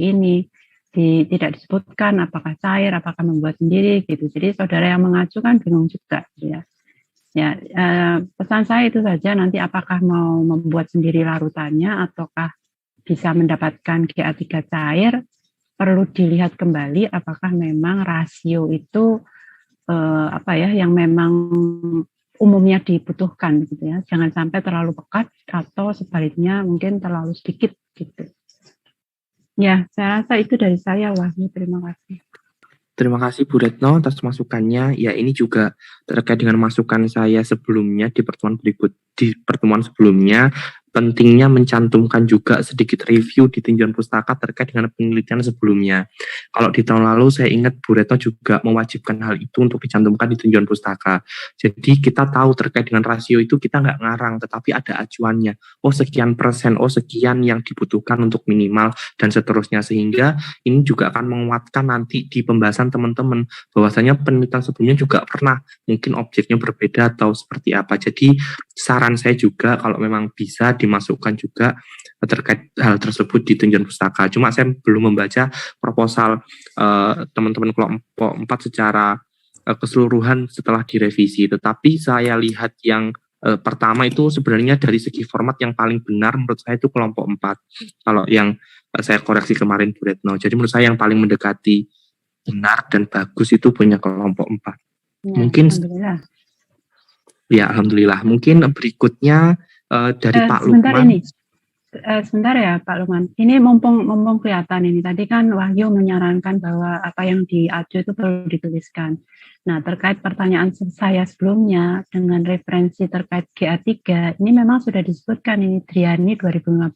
ini, tidak disebutkan apakah cair, apakah membuat sendiri gitu. Jadi saudara yang mengacu kan bingung juga ya. Ya, pesan saya itu saja, nanti apakah mau membuat sendiri larutannya ataukah bisa mendapatkan GA3 cair, perlu dilihat kembali apakah memang rasio itu yang memang umumnya dibutuhkan gitu ya. Jangan sampai terlalu pekat atau sebaliknya mungkin terlalu sedikit gitu. Ya, saya rasa itu dari saya, Wahyu. Terima kasih. Terima kasih Bu Retno atas masukannya. Ya, ini juga terkait dengan masukan saya sebelumnya di pertemuan sebelumnya, pentingnya mencantumkan juga sedikit review di tinjauan pustaka terkait dengan penelitian sebelumnya. Kalau di tahun lalu saya ingat Bu Retno juga mewajibkan hal itu untuk dicantumkan di tinjauan pustaka. Jadi kita tahu terkait dengan rasio itu kita nggak ngarang, tetapi ada acuannya. Oh sekian persen, oh sekian yang dibutuhkan untuk minimal dan seterusnya, sehingga ini juga akan menguatkan nanti di pembahasan teman-teman bahwasanya penelitian sebelumnya juga pernah mungkin objeknya berbeda atau seperti apa. Jadi saran saya juga kalau memang bisa dimasukkan juga terkait hal tersebut di tinjauan pustaka. Cuma saya belum membaca proposal teman-teman kelompok 4 secara keseluruhan setelah direvisi. Tetapi saya lihat yang pertama itu sebenarnya dari segi format yang paling benar menurut saya itu kelompok 4. Kalau yang saya koreksi kemarin Bu Retno. Jadi menurut saya yang paling mendekati benar dan bagus itu punya kelompok 4. Ya, Mungkin alhamdulillah. Ya, alhamdulillah. Mungkin berikutnya dari Pak sebentar Lukman. Sebentar ya Pak Lukman. Ini mumpung kelihatan ini. Tadi kan Wahyu menyarankan bahwa apa yang diacu itu perlu dituliskan. Nah, terkait pertanyaan saya sebelumnya dengan referensi terkait GA3, ini memang sudah disebutkan ini Driani 2015.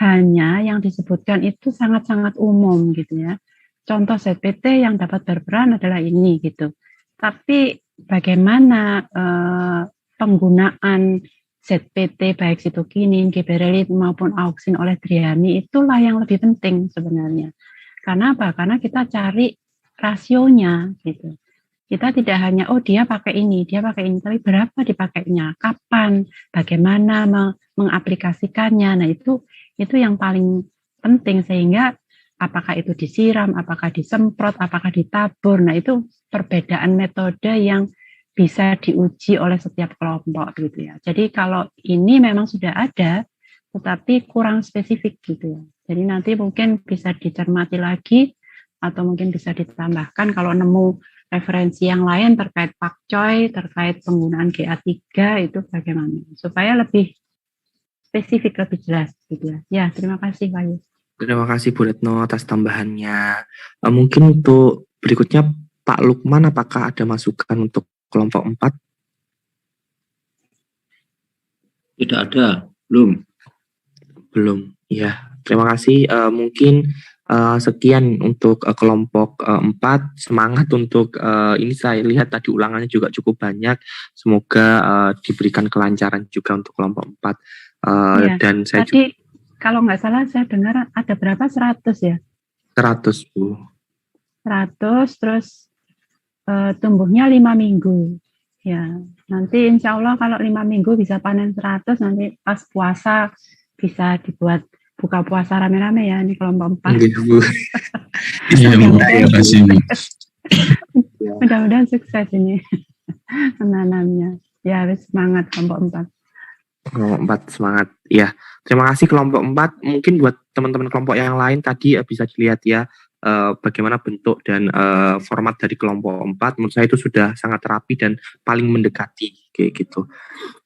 Hanya yang disebutkan itu sangat-sangat umum gitu ya. Contoh ZPT yang dapat berperan adalah ini gitu. Tapi bagaimana penggunaan ZPT baik sitokinin, gibberellit maupun auksin oleh Driani itulah yang lebih penting sebenarnya. Karena apa? Karena kita cari rasionya gitu. Kita tidak hanya dia pakai ini, tapi berapa dipakainya, kapan, bagaimana mengaplikasikannya. Nah, itu yang paling penting, sehingga apakah itu disiram, apakah disemprot, apakah ditabur. Nah, itu perbedaan metode yang bisa diuji oleh setiap kelompok gitu ya. Jadi kalau ini memang sudah ada, tetapi kurang spesifik gitu ya. Jadi nanti mungkin bisa dicermati lagi atau mungkin bisa ditambahkan kalau nemu referensi yang lain terkait pakcoy, terkait penggunaan GA3 itu bagaimana supaya lebih spesifik, lebih jelas gitu ya. Ya, terima kasih Pak Yus. Terima kasih Bu Retno atas tambahannya. Mungkin untuk berikutnya Pak Lukman, apakah ada masukan untuk kelompok 4? Tidak ada, belum. Ya, terima kasih. Mungkin sekian untuk kelompok 4. Semangat untuk ini, saya lihat tadi ulangannya juga cukup banyak. Semoga diberikan kelancaran juga untuk kelompok 4. Ya, dan saya tadi kalau nggak salah saya dengar ada berapa, 100 ya? 100 Bu. 100, terus tumbuhnya 5 minggu. Ya, nanti insya Allah kalau 5 minggu bisa panen 100, nanti pas puasa bisa dibuat buka puasa rame-rame ya, ini kelompok 4. Iya, mudah-mudahan sukses ini menanamnya. Ya, harus semangat kelompok 4. Kelompok 4 semangat. Ya, terima kasih kelompok 4. Mungkin buat teman-teman kelompok yang lain tadi bisa dilihat ya bagaimana bentuk dan format dari kelompok 4. Menurut saya itu sudah sangat rapi dan paling mendekati kayak gitu.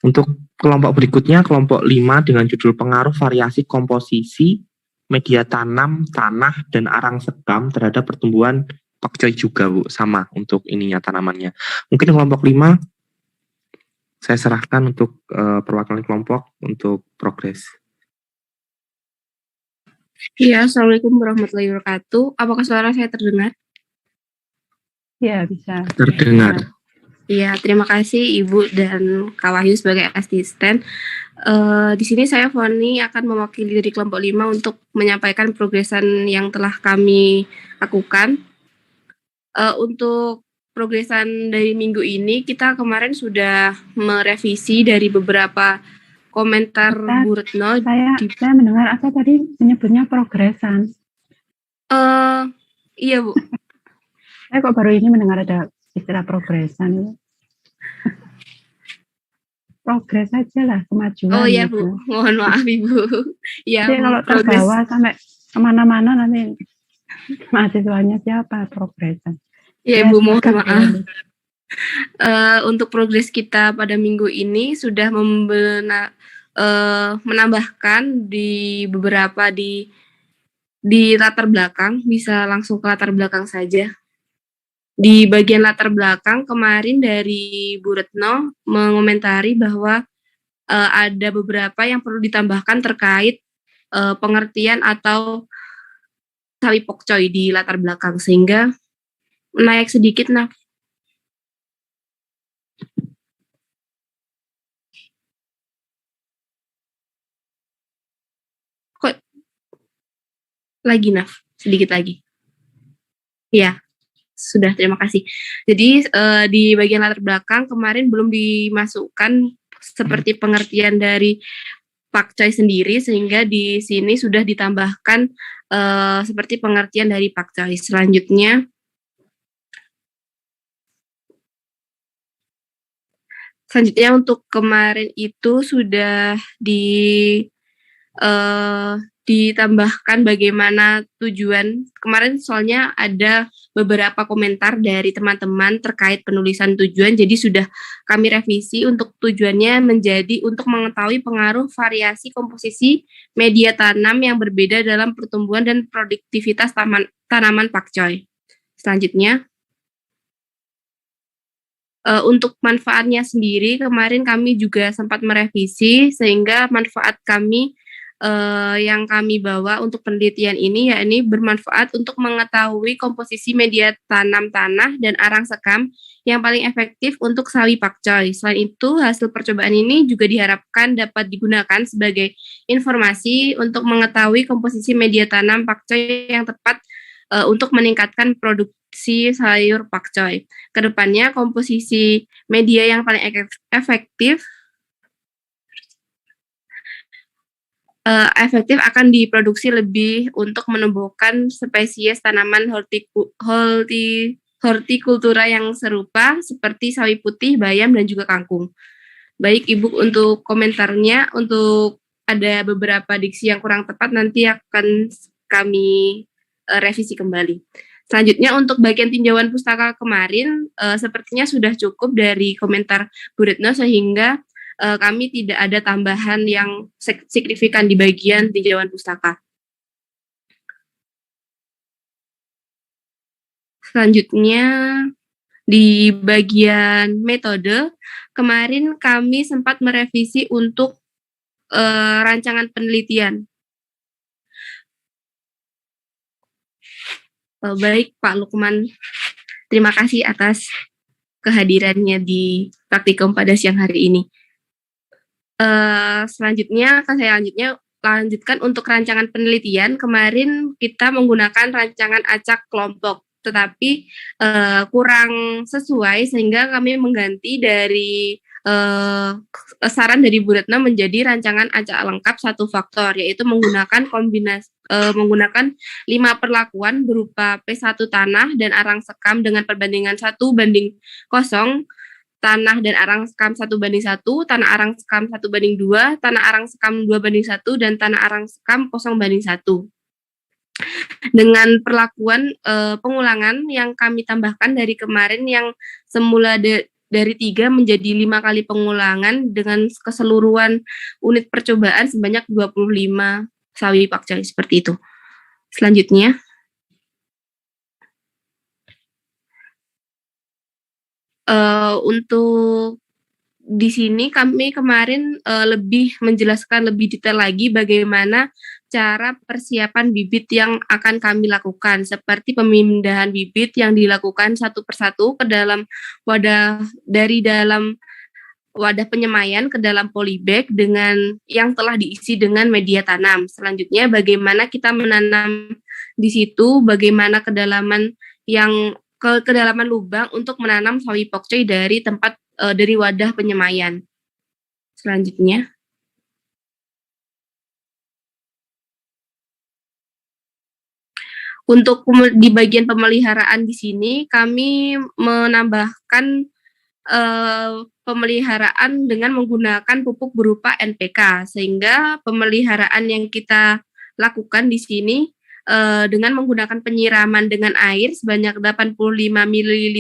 Untuk kelompok berikutnya, kelompok 5 dengan judul pengaruh variasi komposisi media tanam, tanah, dan arang sekam terhadap pertumbuhan pakcoy juga Bu, sama untuk ininya tanamannya. Mungkin kelompok 5 saya serahkan untuk perwakilan kelompok untuk progres. Iya, Assalamualaikum warahmatullahi wabarakatuh. Apakah suara saya terdengar? Ya, bisa. Terdengar. Iya, terima kasih Ibu dan Kak Wahyu sebagai asisten. Di sini saya Foni akan mewakili dari kelompok 5 untuk menyampaikan progresan yang telah kami lakukan. Untuk progresan dari minggu ini, kita kemarin sudah merevisi dari beberapa komentar Bu Retno. Saya mendengar apa tadi menyebutnya progresan. Iya Bu. Saya kok baru ini mendengar ada istilah progresan. Progres aja lah, kemajuan Oh iya gitu. Bu, mohon maaf Ibu. Ya, Jadi kalau progres. terbawa sampai kemana-mana nanti mahasiswanya siapa progresan. Ya Ya, Bu, mohon silakan, Bu maaf. Yeni. Untuk progres kita pada minggu ini sudah menambahkan di beberapa di latar belakang, bisa langsung ke latar belakang saja. Di bagian latar belakang kemarin dari Bu Retno mengomentari bahwa ada beberapa yang perlu ditambahkan terkait pengertian atau sawi pokcoy di latar belakang, sehingga naik sedikit Naf. Kok lagi Naf? Sedikit lagi. Ya, sudah, terima kasih. Jadi di bagian latar belakang kemarin belum dimasukkan seperti pengertian dari pakcoy sendiri, sehingga di sini sudah ditambahkan seperti pengertian dari pakcoy. Selanjutnya untuk kemarin itu sudah ditambahkan bagaimana tujuan. Kemarin soalnya ada beberapa komentar dari teman-teman terkait penulisan tujuan, jadi sudah kami revisi untuk tujuannya menjadi untuk mengetahui pengaruh variasi komposisi media tanam yang berbeda dalam pertumbuhan dan produktivitas tanaman pakcoy. Selanjutnya, untuk manfaatnya sendiri, kemarin kami juga sempat merevisi, sehingga manfaat kami yang kami bawa untuk penelitian ini, yakni bermanfaat untuk mengetahui komposisi media tanam tanah dan arang sekam yang paling efektif untuk sawi pakcoy. Selain itu, hasil percobaan ini juga diharapkan dapat digunakan sebagai informasi untuk mengetahui komposisi media tanam pakcoy yang tepat untuk meningkatkan produksi sayur pakcoy. Kedepannya komposisi media yang paling efektif akan diproduksi lebih untuk menumbuhkan spesies tanaman hortikultura yang serupa seperti sawi putih, bayam, dan juga kangkung. Baik Ibu, untuk komentarnya, untuk ada beberapa diksi yang kurang tepat nanti akan kami revisi kembali. Selanjutnya untuk bagian tinjauan pustaka kemarin, sepertinya sudah cukup dari komentar Bu Retno, sehingga kami tidak ada tambahan yang signifikan di bagian tinjauan pustaka. Selanjutnya, di bagian metode, kemarin kami sempat merevisi untuk rancangan penelitian. Baik Pak Lukman, terima kasih atas kehadirannya di praktikum pada siang hari ini. Selanjutnya akan saya lanjutkan untuk rancangan penelitian. Kemarin kita menggunakan rancangan acak kelompok, tetapi kurang sesuai, sehingga kami mengganti dari saran dari Bu Retno menjadi rancangan acak lengkap satu faktor, yaitu menggunakan menggunakan 5 perlakuan berupa P1 tanah dan arang sekam dengan perbandingan 1:0, tanah dan arang sekam 1:1, tanah arang sekam 1:2, tanah arang sekam 2:1, dan tanah arang sekam 0:1. Dengan perlakuan pengulangan yang kami tambahkan dari kemarin, yang semula dari 3 menjadi 5 kali pengulangan dengan keseluruhan unit percobaan sebanyak 25 sawi pakcoy, seperti itu. Selanjutnya, untuk di sini kami kemarin lebih menjelaskan lebih detail lagi bagaimana cara persiapan bibit yang akan kami lakukan, seperti pemindahan bibit yang dilakukan satu persatu ke dalam dalam wadah penyemaian ke dalam polybag dengan yang telah diisi dengan media tanam. Selanjutnya, bagaimana kita menanam di situ, bagaimana kedalaman lubang untuk menanam sawi pokcoy dari dari wadah penyemaian. Selanjutnya, Untuk di bagian pemeliharaan di sini kami menambahkan pemeliharaan dengan menggunakan pupuk berupa NPK, sehingga pemeliharaan yang kita lakukan di sini dengan menggunakan penyiraman dengan air sebanyak 85 ml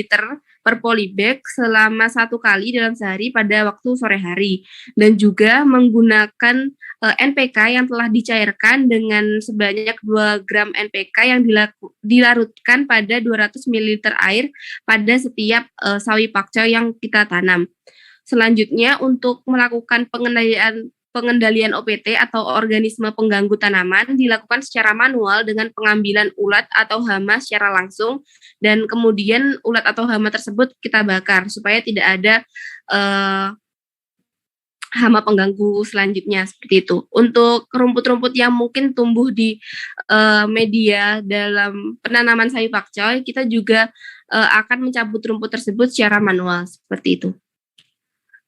per polybag selama 1 kali dalam sehari pada waktu sore hari, dan juga menggunakan NPK yang telah dicairkan dengan sebanyak 2 gram NPK yang dilarutkan pada 200 ml air pada setiap sawi pakcoy yang kita tanam. Selanjutnya, untuk melakukan pengendalian OPT atau organisme pengganggu tanaman dilakukan secara manual dengan pengambilan ulat atau hama secara langsung, dan kemudian ulat atau hama tersebut kita bakar supaya tidak ada hama pengganggu selanjutnya, seperti itu. Untuk rumput-rumput yang mungkin tumbuh di media dalam penanaman sawi pakcoy, kita juga akan mencabut rumput tersebut secara manual, seperti itu.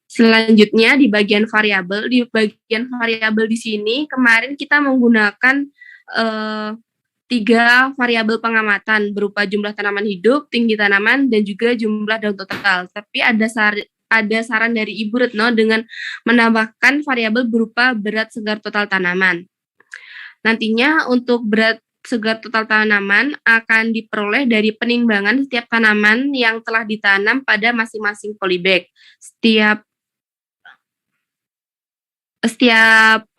Selanjutnya di bagian variabel di sini kemarin kita menggunakan 3 variabel pengamatan berupa jumlah tanaman hidup, tinggi tanaman, dan juga jumlah daun total. Tapi ada saran dari Ibu Retno dengan menambahkan variabel berupa berat segar total tanaman. Nantinya untuk berat segar total tanaman akan diperoleh dari penimbangan setiap tanaman yang telah ditanam pada masing-masing polybag. Setiap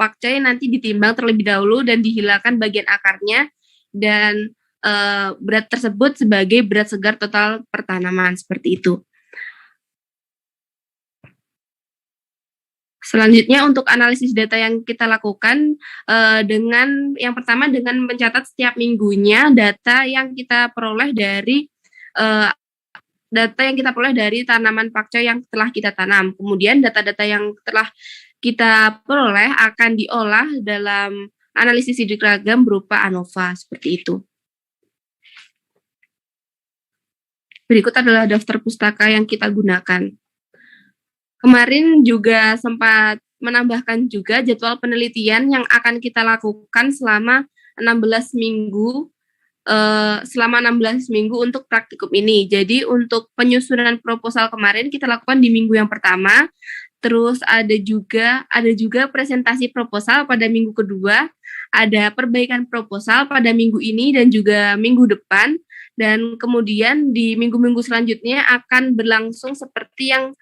pakcoy nanti ditimbang terlebih dahulu dan dihilangkan bagian akarnya, dan berat tersebut sebagai berat segar total per tanaman, seperti itu. Selanjutnya untuk analisis data yang kita lakukan dengan yang pertama dengan mencatat setiap minggunya data yang kita peroleh dari tanaman pakcoy yang telah kita tanam. Kemudian data-data yang telah kita peroleh akan diolah dalam analisis sidik ragam berupa ANOVA, seperti itu. Berikut adalah daftar pustaka yang kita gunakan. Kemarin juga sempat menambahkan juga jadwal penelitian yang akan kita lakukan selama 16 minggu untuk praktikum ini. Jadi untuk penyusunan proposal kemarin kita lakukan di minggu yang pertama. Terus ada juga presentasi proposal pada minggu kedua, ada perbaikan proposal pada minggu ini dan juga minggu depan, dan kemudian di minggu-minggu selanjutnya akan berlangsung seperti yang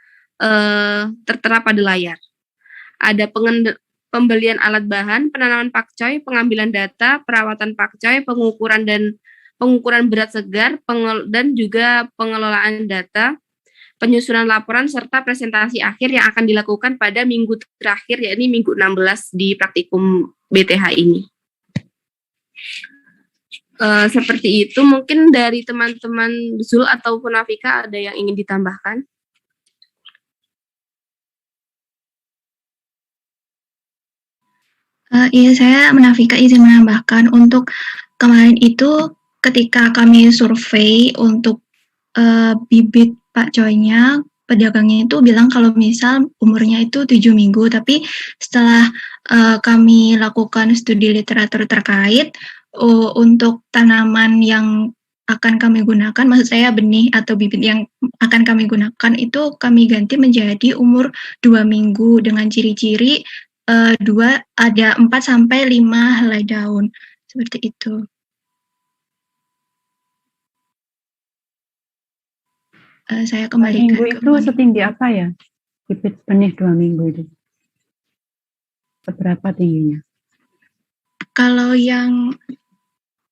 tertera pada layar. Ada pembelian alat bahan, penanaman pakcoy, pengambilan data, perawatan pakcoy, pengukuran berat segar, dan juga pengelolaan data, penyusunan laporan, serta presentasi akhir yang akan dilakukan pada minggu terakhir, yakni minggu 16 di praktikum BTH ini. Seperti itu, mungkin dari teman-teman Zul ataupun Afika ada yang ingin ditambahkan? Iya, saya Menafika izin menambahkan untuk kemarin itu ketika kami survei untuk bibit pakcoynya, pedagangnya itu bilang kalau misal umurnya itu 7 minggu, tapi setelah kami lakukan studi literatur terkait untuk tanaman yang akan kami gunakan, maksud saya benih atau bibit yang akan kami gunakan itu kami ganti menjadi umur 2 minggu dengan ciri-ciri ada 4 sampai 5 helai daun, seperti itu. Saya kembalikan. Minggu itu setinggi apa ya? Bibit benih 2 minggu itu. Seberapa tingginya? Kalau yang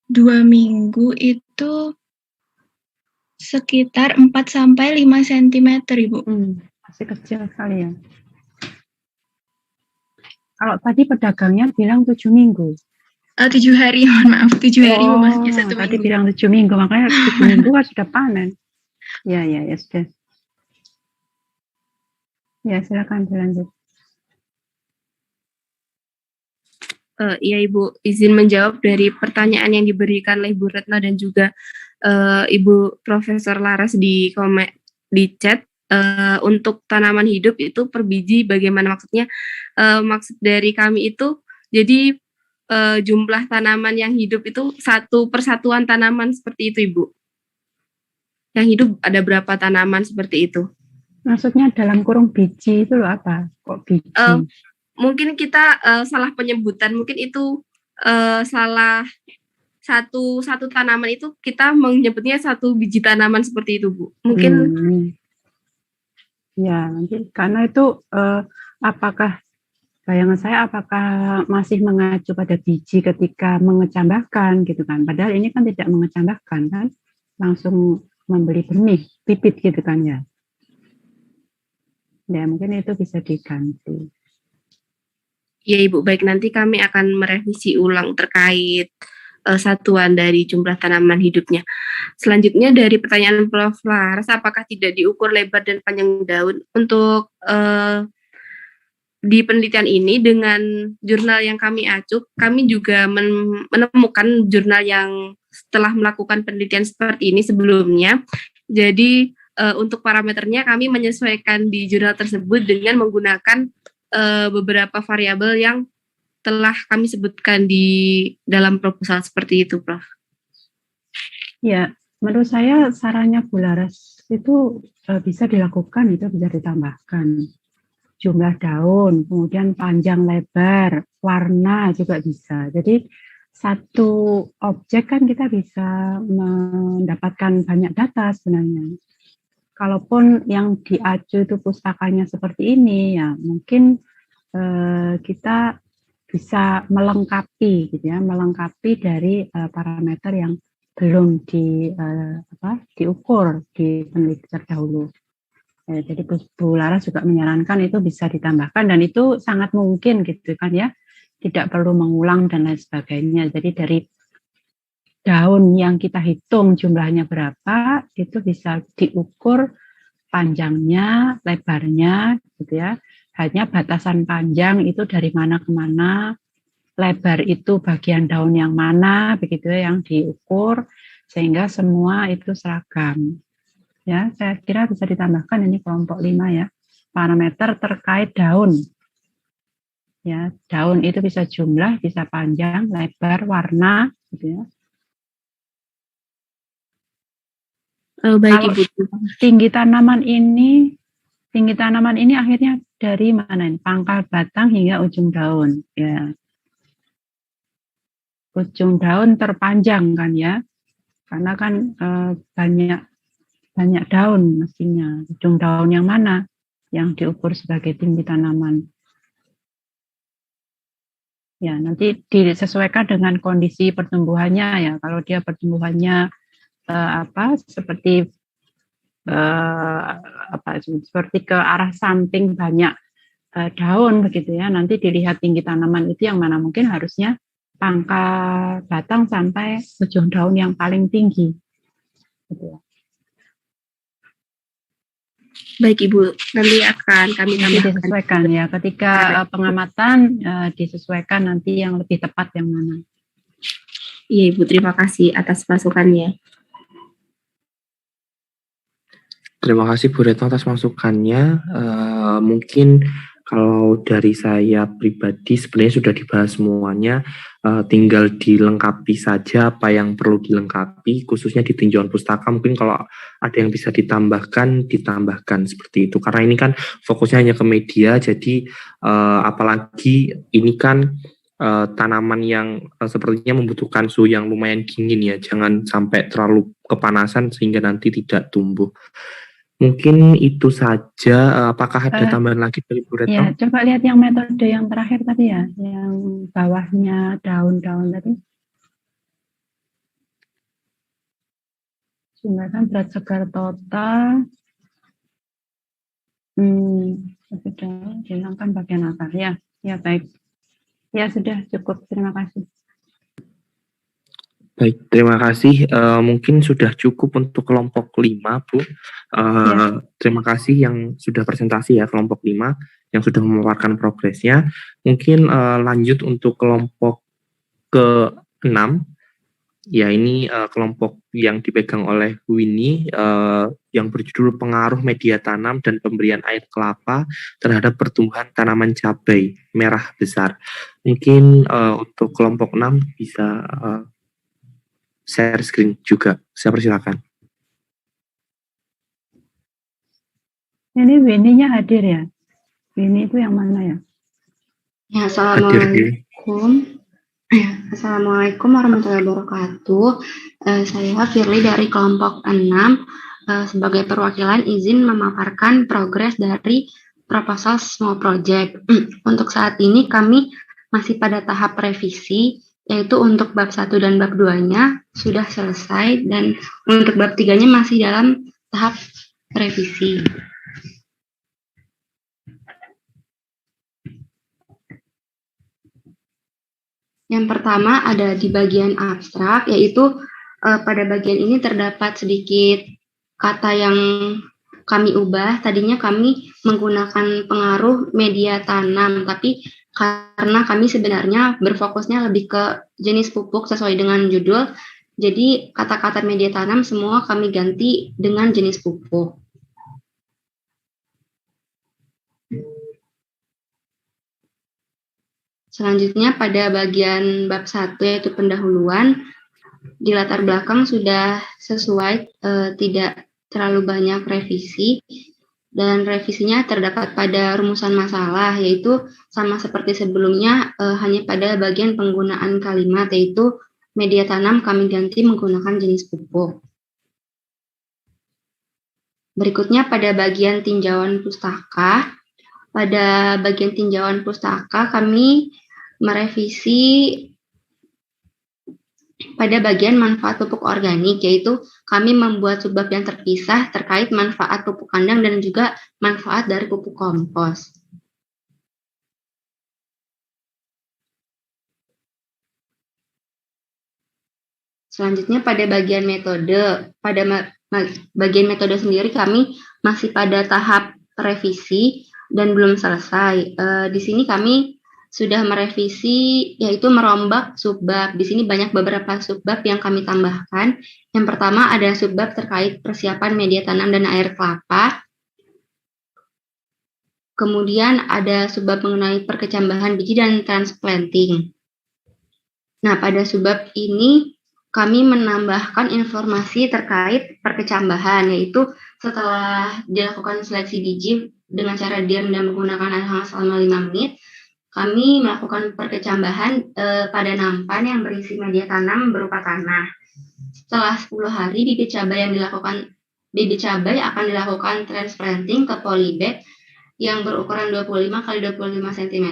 2 minggu itu sekitar 4 sampai 5 cm, Ibu. Masih kecil sekali ya. Kalau tadi pedagangnya bilang 7 minggu. 7 hari, mohon maaf, 7 hari maksudnya 1 minggu. Tadi bilang 7 minggu, makanya 7 minggu kan sudah panen. Ya sudah. Ya, silakan dilanjut. Iya Ibu, izin menjawab dari pertanyaan yang diberikan oleh Ibu Retno dan juga Ibu Profesor Laras di chat. Untuk tanaman hidup itu per biji bagaimana maksudnya? Maksud dari kami itu, jadi jumlah tanaman yang hidup itu satu persatuan tanaman seperti itu, Ibu. Yang hidup ada berapa tanaman seperti itu? Maksudnya dalam kurung biji itu loh apa? Kok biji? Mungkin kita salah penyebutan, mungkin itu salah satu tanaman itu kita menyebutnya satu biji tanaman seperti itu, Bu. Mungkin ya nanti karena itu apakah bayangan saya apakah masih mengacu pada biji ketika mengecambahkan gitu kan? Padahal ini kan tidak mengecambahkan kan, langsung membeli benih bibit gitu kan ya. Ya mungkin itu bisa diganti. Ya Ibu, baik, nanti kami akan merevisi ulang terkait satuan dari jumlah tanaman hidupnya. Selanjutnya dari pertanyaan Prof. Laras, apakah tidak diukur lebar dan panjang daun? Untuk di penelitian ini dengan jurnal yang kami acuk, kami juga menemukan jurnal yang setelah melakukan penelitian seperti ini sebelumnya. Jadi untuk parameternya kami menyesuaikan di jurnal tersebut dengan menggunakan beberapa variabel yang telah kami sebutkan di dalam proposal seperti itu, Prof. Ya, menurut saya sarannya Bu Laras itu bisa dilakukan, itu bisa ditambahkan jumlah daun, kemudian panjang lebar, warna juga bisa. Jadi satu objek kan kita bisa mendapatkan banyak data sebenarnya. Kalaupun yang diacu itu pustakanya seperti ini, ya mungkin kita bisa melengkapi, gitu ya, melengkapi dari parameter yang belum diukur di penelitian terdahulu. Jadi Bu Laras juga menyarankan itu bisa ditambahkan dan itu sangat mungkin gitu kan ya, tidak perlu mengulang dan lain sebagainya. Jadi dari daun yang kita hitung jumlahnya berapa, itu bisa diukur panjangnya, lebarnya, gitu ya. Hanya batasan panjang itu dari mana ke mana, lebar itu bagian daun yang mana, begitu ya, yang diukur, sehingga semua itu seragam. Ya, saya kira bisa ditambahkan ini kelompok 5 ya, parameter terkait daun. Ya, daun itu bisa jumlah, bisa panjang, lebar, warna, gitu ya. Baik Ibu. Tinggi tanaman ini akhirnya dari mana? Pangkal batang hingga ujung daun. Ya, ujung daun terpanjang kan ya, karena kan banyak daun mestinya. Ujung daun yang mana yang diukur sebagai tinggi tanaman? Ya, nanti disesuaikan dengan kondisi pertumbuhannya ya. Kalau dia pertumbuhannya seperti seperti ke arah samping banyak daun begitu ya, nanti dilihat tinggi tanaman itu yang mana, mungkin harusnya pangkal batang sampai ujung daun yang paling tinggi gitu ya. Baik Ibu, nanti akan kami disesuaikan ya, ketika pengamatan disesuaikan nanti yang lebih tepat yang mana. Iya Ibu, terima kasih atas masukannya. Terima kasih Bu Retno atas masukannya. Mungkin kalau dari saya pribadi sebenarnya sudah dibahas semuanya, tinggal dilengkapi saja apa yang perlu dilengkapi, khususnya di tinjauan pustaka. Mungkin kalau ada yang bisa ditambahkan seperti itu. Karena ini kan fokusnya hanya ke media, jadi apalagi ini kan tanaman yang sepertinya membutuhkan suhu yang lumayan dingin ya, jangan sampai terlalu kepanasan sehingga nanti tidak tumbuh. Mungkin itu saja. Apakah ada tambahan lagi dari Bu Retno? Ya, coba lihat yang metode yang terakhir tadi ya, yang bawahnya daun-daun tadi. Jumlahkan berat segar total. Sudah hilangkan bagian akar ya. Ya baik. Ya sudah cukup. Terima kasih. Baik, terima kasih. Mungkin sudah cukup untuk kelompok 5, Bu. Ya. Terima kasih yang sudah presentasi ya, kelompok 5, yang sudah memaparkan progresnya. Mungkin lanjut untuk kelompok ke-6. Ya, ini kelompok yang dipegang oleh Winnie yang berjudul Pengaruh Media Tanam dan Pemberian Air Kelapa terhadap Pertumbuhan Tanaman Cabai Merah Besar. Mungkin untuk kelompok 6 bisa share screen juga. Saya persilakan. Ini Winnie-nya hadir ya? Winnie itu yang mana ya? Ya, Hadir di Assalamualaikum warahmatullahi wabarakatuh. Saya Firly dari kelompok 6. Sebagai perwakilan izin memaparkan progres dari proposal small project. Untuk saat ini kami masih pada tahap revisi, yaitu untuk bab 1 dan bab 2-nya sudah selesai, dan untuk bab 3-nya masih dalam tahap revisi. Yang pertama ada di bagian abstrak, yaitu pada bagian ini terdapat sedikit kata yang kami ubah. Tadinya kami menggunakan pengaruh media tanam, tapi karena kami sebenarnya berfokusnya lebih ke jenis pupuk sesuai dengan judul, jadi kata-kata media tanam semua kami ganti dengan jenis pupuk. Selanjutnya pada bagian bab 1 yaitu pendahuluan, di latar belakang sudah sesuai, tidak terlalu banyak revisi, dan revisinya terdapat pada rumusan masalah, yaitu sama seperti sebelumnya, hanya pada bagian penggunaan kalimat, yaitu media tanam kami ganti menggunakan jenis pupuk. Berikutnya pada bagian tinjauan pustaka. Pada bagian tinjauan pustaka kami merevisi pada bagian manfaat pupuk organik, yaitu kami membuat subbab yang terpisah terkait manfaat pupuk kandang dan juga manfaat dari pupuk kompos. Selanjutnya pada bagian metode. Pada bagian metode sendiri kami masih pada tahap revisi dan belum selesai. Di sini kami sudah merevisi, yaitu merombak subbab. Di sini banyak beberapa subbab yang kami tambahkan. Yang pertama ada subbab terkait persiapan media tanam dan air kelapa. Kemudian ada subbab mengenai perkecambahan biji dan transplanting. Nah, pada subbab ini kami menambahkan informasi terkait perkecambahan, yaitu setelah dilakukan seleksi biji dengan cara direndam menggunakan air hangat selama 5 menit, kami melakukan perkecambahan pada nampan yang berisi media tanam berupa tanah. Setelah 10 hari, bibit cabai akan dilakukan transplanting ke polybag yang berukuran 25 x 25 cm.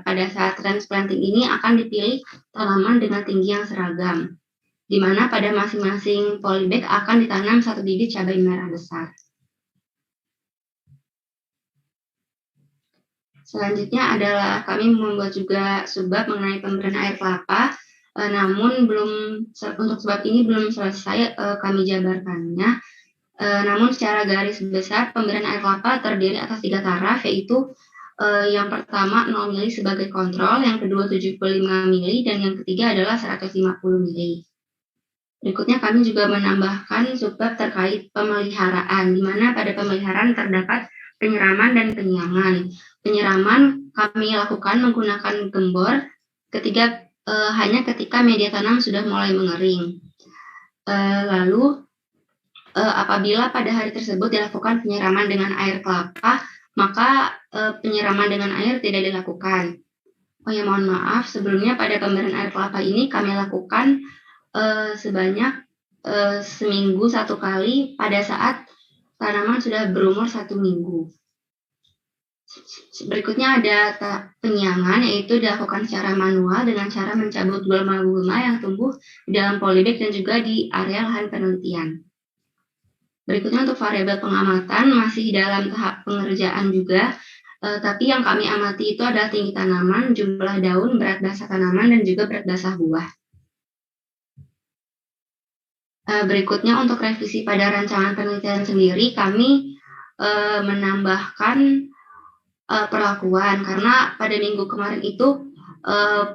Pada saat transplanting ini akan dipilih tanaman dengan tinggi yang seragam, di mana pada masing-masing polybag akan ditanam 1 bibit cabai merah besar. Selanjutnya adalah kami membuat juga subbab mengenai pemberian air kelapa, namun untuk subbab ini belum selesai kami jabarkannya. Namun secara garis besar pemberian air kelapa terdiri atas 3 taraf, yaitu yang pertama 0 mili sebagai kontrol, yang kedua 75 mili, dan yang ketiga adalah 150 mili. Berikutnya kami juga menambahkan subbab terkait pemeliharaan, di mana pada pemeliharaan terdapat penyiraman dan penyiangan. Penyiraman kami lakukan menggunakan gembor hanya ketika media tanam sudah mulai mengering. Lalu apabila pada hari tersebut dilakukan penyiraman dengan air kelapa, maka penyiraman dengan air tidak dilakukan. Oh ya, mohon maaf, sebelumnya pada pemberian air kelapa ini kami lakukan sebanyak seminggu 1 kali pada saat tanaman sudah berumur 1 minggu. Berikutnya ada penyiangan, yaitu dilakukan secara manual dengan cara mencabut gulma-gulma yang tumbuh di dalam polybag dan juga di area lahan penelitian. Berikutnya untuk variabel pengamatan masih dalam tahap pengerjaan juga, tapi yang kami amati itu adalah tinggi tanaman, jumlah daun, berat basah tanaman, dan juga berat basah buah. Berikutnya untuk revisi pada rancangan penelitian sendiri, kami menambahkan perlakuan, karena pada minggu kemarin itu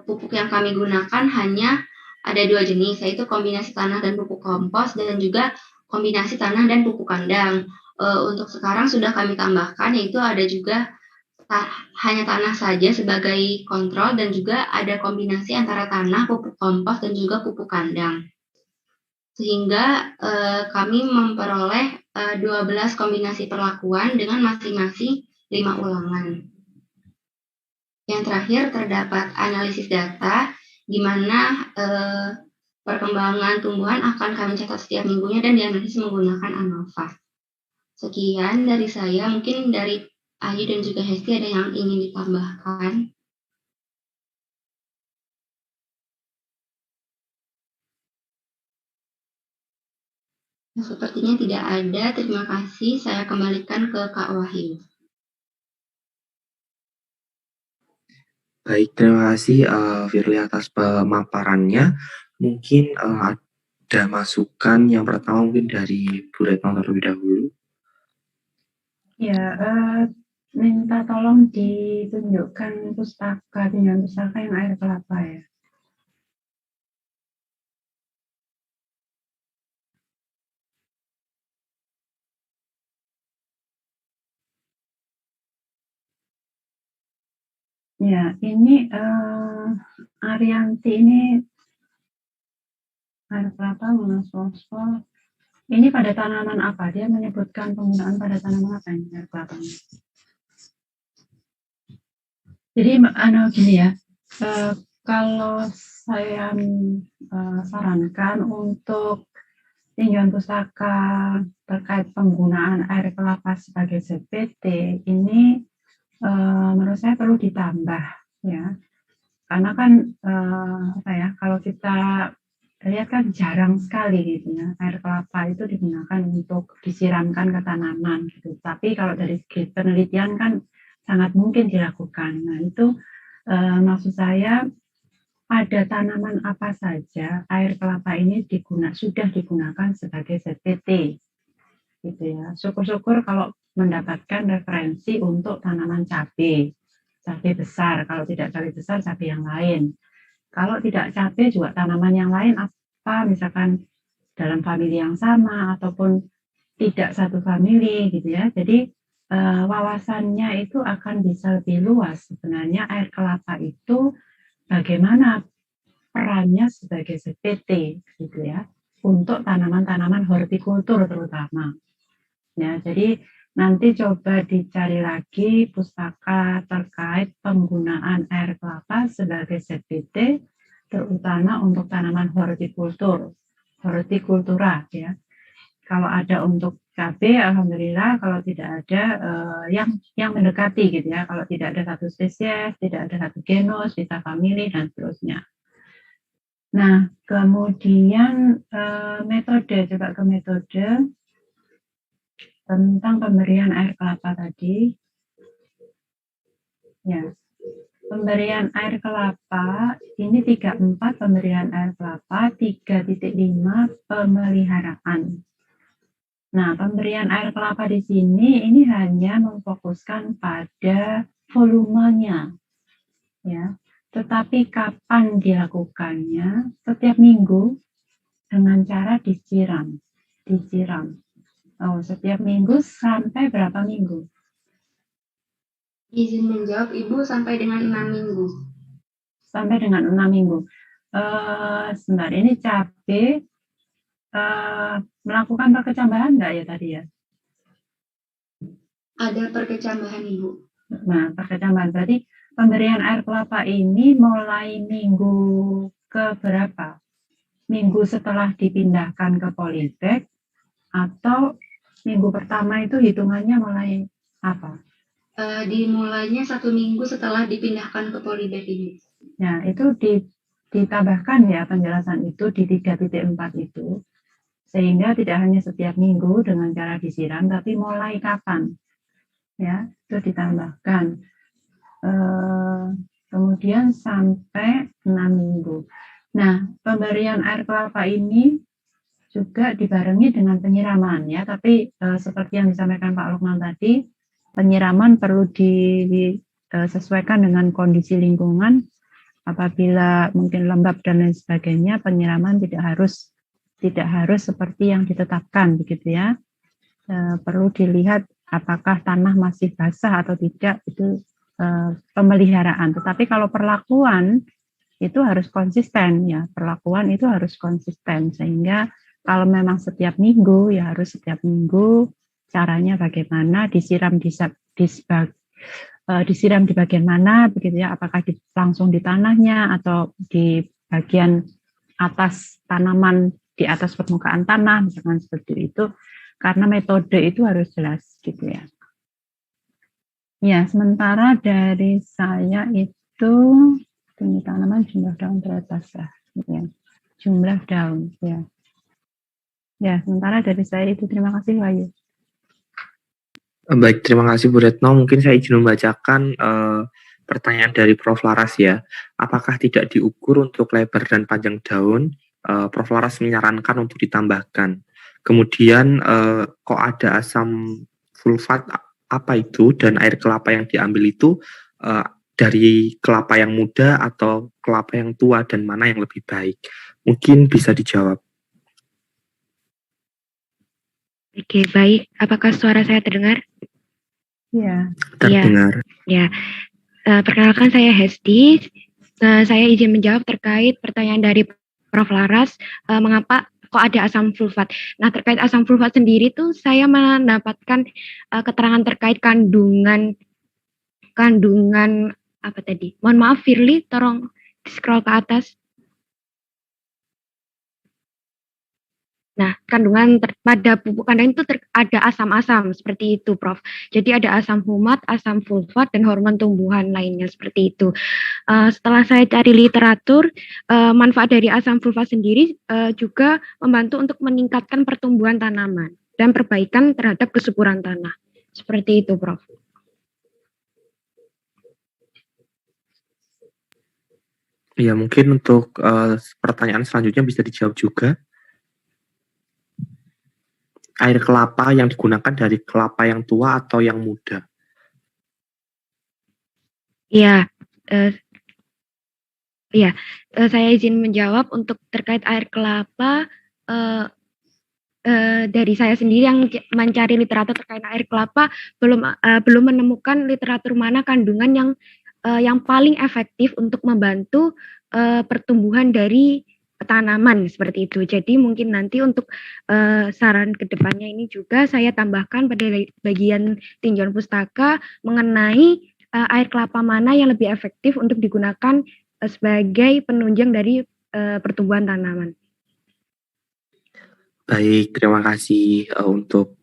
pupuk yang kami gunakan hanya ada 2 jenis, yaitu kombinasi tanah dan pupuk kompos dan juga kombinasi tanah dan pupuk kandang. Untuk sekarang sudah kami tambahkan, yaitu ada juga hanya tanah saja sebagai kontrol dan juga ada kombinasi antara tanah, pupuk kompos dan juga pupuk kandang. Sehingga kami memperoleh 12 kombinasi perlakuan dengan masing-masing 5 ulangan. Yang terakhir terdapat analisis data, di mana perkembangan tumbuhan akan kami catat setiap minggunya dan dianalisis menggunakan ANOVA. Sekian dari saya, mungkin dari Ayu dan juga Hesti ada yang ingin ditambahkan. Nah, sepertinya tidak ada. Terima kasih. Saya kembalikan ke Kak Wahyu. Baik, terima kasih Firly atas pemaparannya. Mungkin ada masukan yang pertama mungkin dari Bu Retno terlebih dahulu. Ya, minta tolong ditunjukkan tinjauan pustaka yang air kelapa ya. Ya, ini Arianti ini air kelapa monosfosfor. Ini pada tanaman apa? Dia menyebutkan penggunaan pada tanaman apa ini air kelapanya? Jadi gini ya, kalau saya sarankan untuk tinjauan pustaka terkait penggunaan air kelapa sebagai ZPT ini menurut saya perlu ditambah ya, karena kan kalau kita lihat kan jarang sekali gitu ya air kelapa itu digunakan untuk disiramkan ke tanaman gitu. Tapi kalau dari segi penelitian kan sangat mungkin dilakukan. Nah itu maksud saya pada tanaman apa saja air kelapa ini sudah digunakan sebagai ZPT gitu ya. Syukur-syukur kalau mendapatkan referensi untuk tanaman cabai besar, kalau tidak cabai besar cabai yang lain. Kalau tidak cabai juga tanaman yang lain apa misalkan dalam famili yang sama ataupun tidak satu famili gitu ya. Jadi wawasannya itu akan bisa lebih luas sebenarnya air kelapa itu bagaimana perannya sebagai ZPT gitu ya untuk tanaman-tanaman hortikultur terutama. Ya, jadi nanti coba dicari lagi pustaka terkait penggunaan air kelapa sebagai ZPT terutama untuk tanaman hortikultura ya. Kalau ada untuk cabai, alhamdulillah. Kalau tidak ada yang mendekati gitu ya. Kalau tidak ada satu spesies, tidak ada satu genus, bisa famili dan seterusnya. Nah, kemudian metode, coba ke metode tentang pemberian air kelapa tadi. Ya, pemberian air kelapa ini 3.4 pemberian air kelapa, 3.5 pemeliharaan. Nah, pemberian air kelapa di sini ini hanya memfokuskan pada volumenya, ya. Tetapi kapan dilakukannya? Setiap minggu dengan cara disiram. Oh, setiap minggu sampai berapa minggu? Izin menjawab, Ibu, sampai dengan 6 minggu. Sampai dengan 6 minggu. Sebentar, ini cabai melakukan perkecambahan enggak ya tadi ya? Ada perkecambahan, Ibu. Nah, perkecambahan berarti pemberian air kelapa ini mulai minggu ke berapa? Minggu setelah dipindahkan ke polybag atau minggu pertama itu hitungannya mulai apa? Dimulainya 1 minggu setelah dipindahkan ke polybag ini. Nah, itu ditambahkan ya penjelasan itu di 3.4 itu. Sehingga tidak hanya setiap minggu dengan cara disiram, tapi mulai kapan? Ya, itu ditambahkan. Kemudian sampai 6 minggu. Nah, pemberian air kelapa ini juga dibarengi dengan penyiraman ya, tapi seperti yang disampaikan Pak Lukman tadi, penyiraman perlu disesuaikan dengan kondisi lingkungan Apabila mungkin lembab dan lain sebagainya, penyiraman tidak harus seperti yang ditetapkan begitu ya. Perlu dilihat apakah tanah masih basah atau tidak, itu pemeliharaan. Tetapi kalau perlakuan itu harus konsisten ya, perlakuan itu harus konsisten, sehingga kalau memang setiap minggu ya harus setiap minggu. Caranya bagaimana, disiram di bagian mana begitu ya, apakah langsung di tanahnya atau di bagian atas tanaman, di atas permukaan tanah misalkan seperti itu, karena metode itu harus jelas gitu ya. Ya, sementara dari saya itu tinggi tanaman, jumlah daun teratas ya, gitu ya. Jumlah daun ya. Ya, sementara dari saya itu, terima kasih Wahyu. Baik, terima kasih Bu Retno. Mungkin saya izin membacakan pertanyaan dari Prof. Laras ya. Apakah tidak diukur untuk lebar dan panjang daun? Prof. Laras menyarankan untuk ditambahkan. Kemudian kok ada asam sulfat, apa itu? Dan air kelapa yang diambil itu dari kelapa yang muda atau kelapa yang tua, dan mana yang lebih baik? Mungkin bisa dijawab. Oke, baik. Apakah suara saya terdengar? Ya. Terdengar. Ya. Perkenalkan, saya Hesti. Saya izin menjawab terkait pertanyaan dari Prof. Laras, mengapa kok ada asam sulfat. Nah, terkait asam sulfat sendiri tuh saya mendapatkan keterangan terkait kandungan apa tadi? Mohon maaf Firly, tolong scroll ke atas. Nah, kandungan pada pupuk kandang itu ada asam-asam seperti itu, Prof. Jadi ada asam humat, asam sulfat, dan hormon tumbuhan lainnya seperti itu. Setelah saya cari literatur, manfaat dari asam sulfat sendiri juga membantu untuk meningkatkan pertumbuhan tanaman dan perbaikan terhadap kesuburan tanah. Seperti itu, Prof. Ya, mungkin untuk pertanyaan selanjutnya bisa dijawab juga. Air kelapa yang digunakan dari kelapa yang tua atau yang muda? Iya, saya izin menjawab untuk terkait air kelapa. Dari saya sendiri yang mencari literatur terkait air kelapa, belum menemukan literatur mana kandungan yang paling efektif untuk membantu pertumbuhan dari tanaman seperti itu. Jadi mungkin nanti untuk saran kedepannya ini juga saya tambahkan pada bagian tinjauan pustaka mengenai air kelapa mana yang lebih efektif untuk digunakan sebagai penunjang dari pertumbuhan tanaman. Baik, terima kasih untuk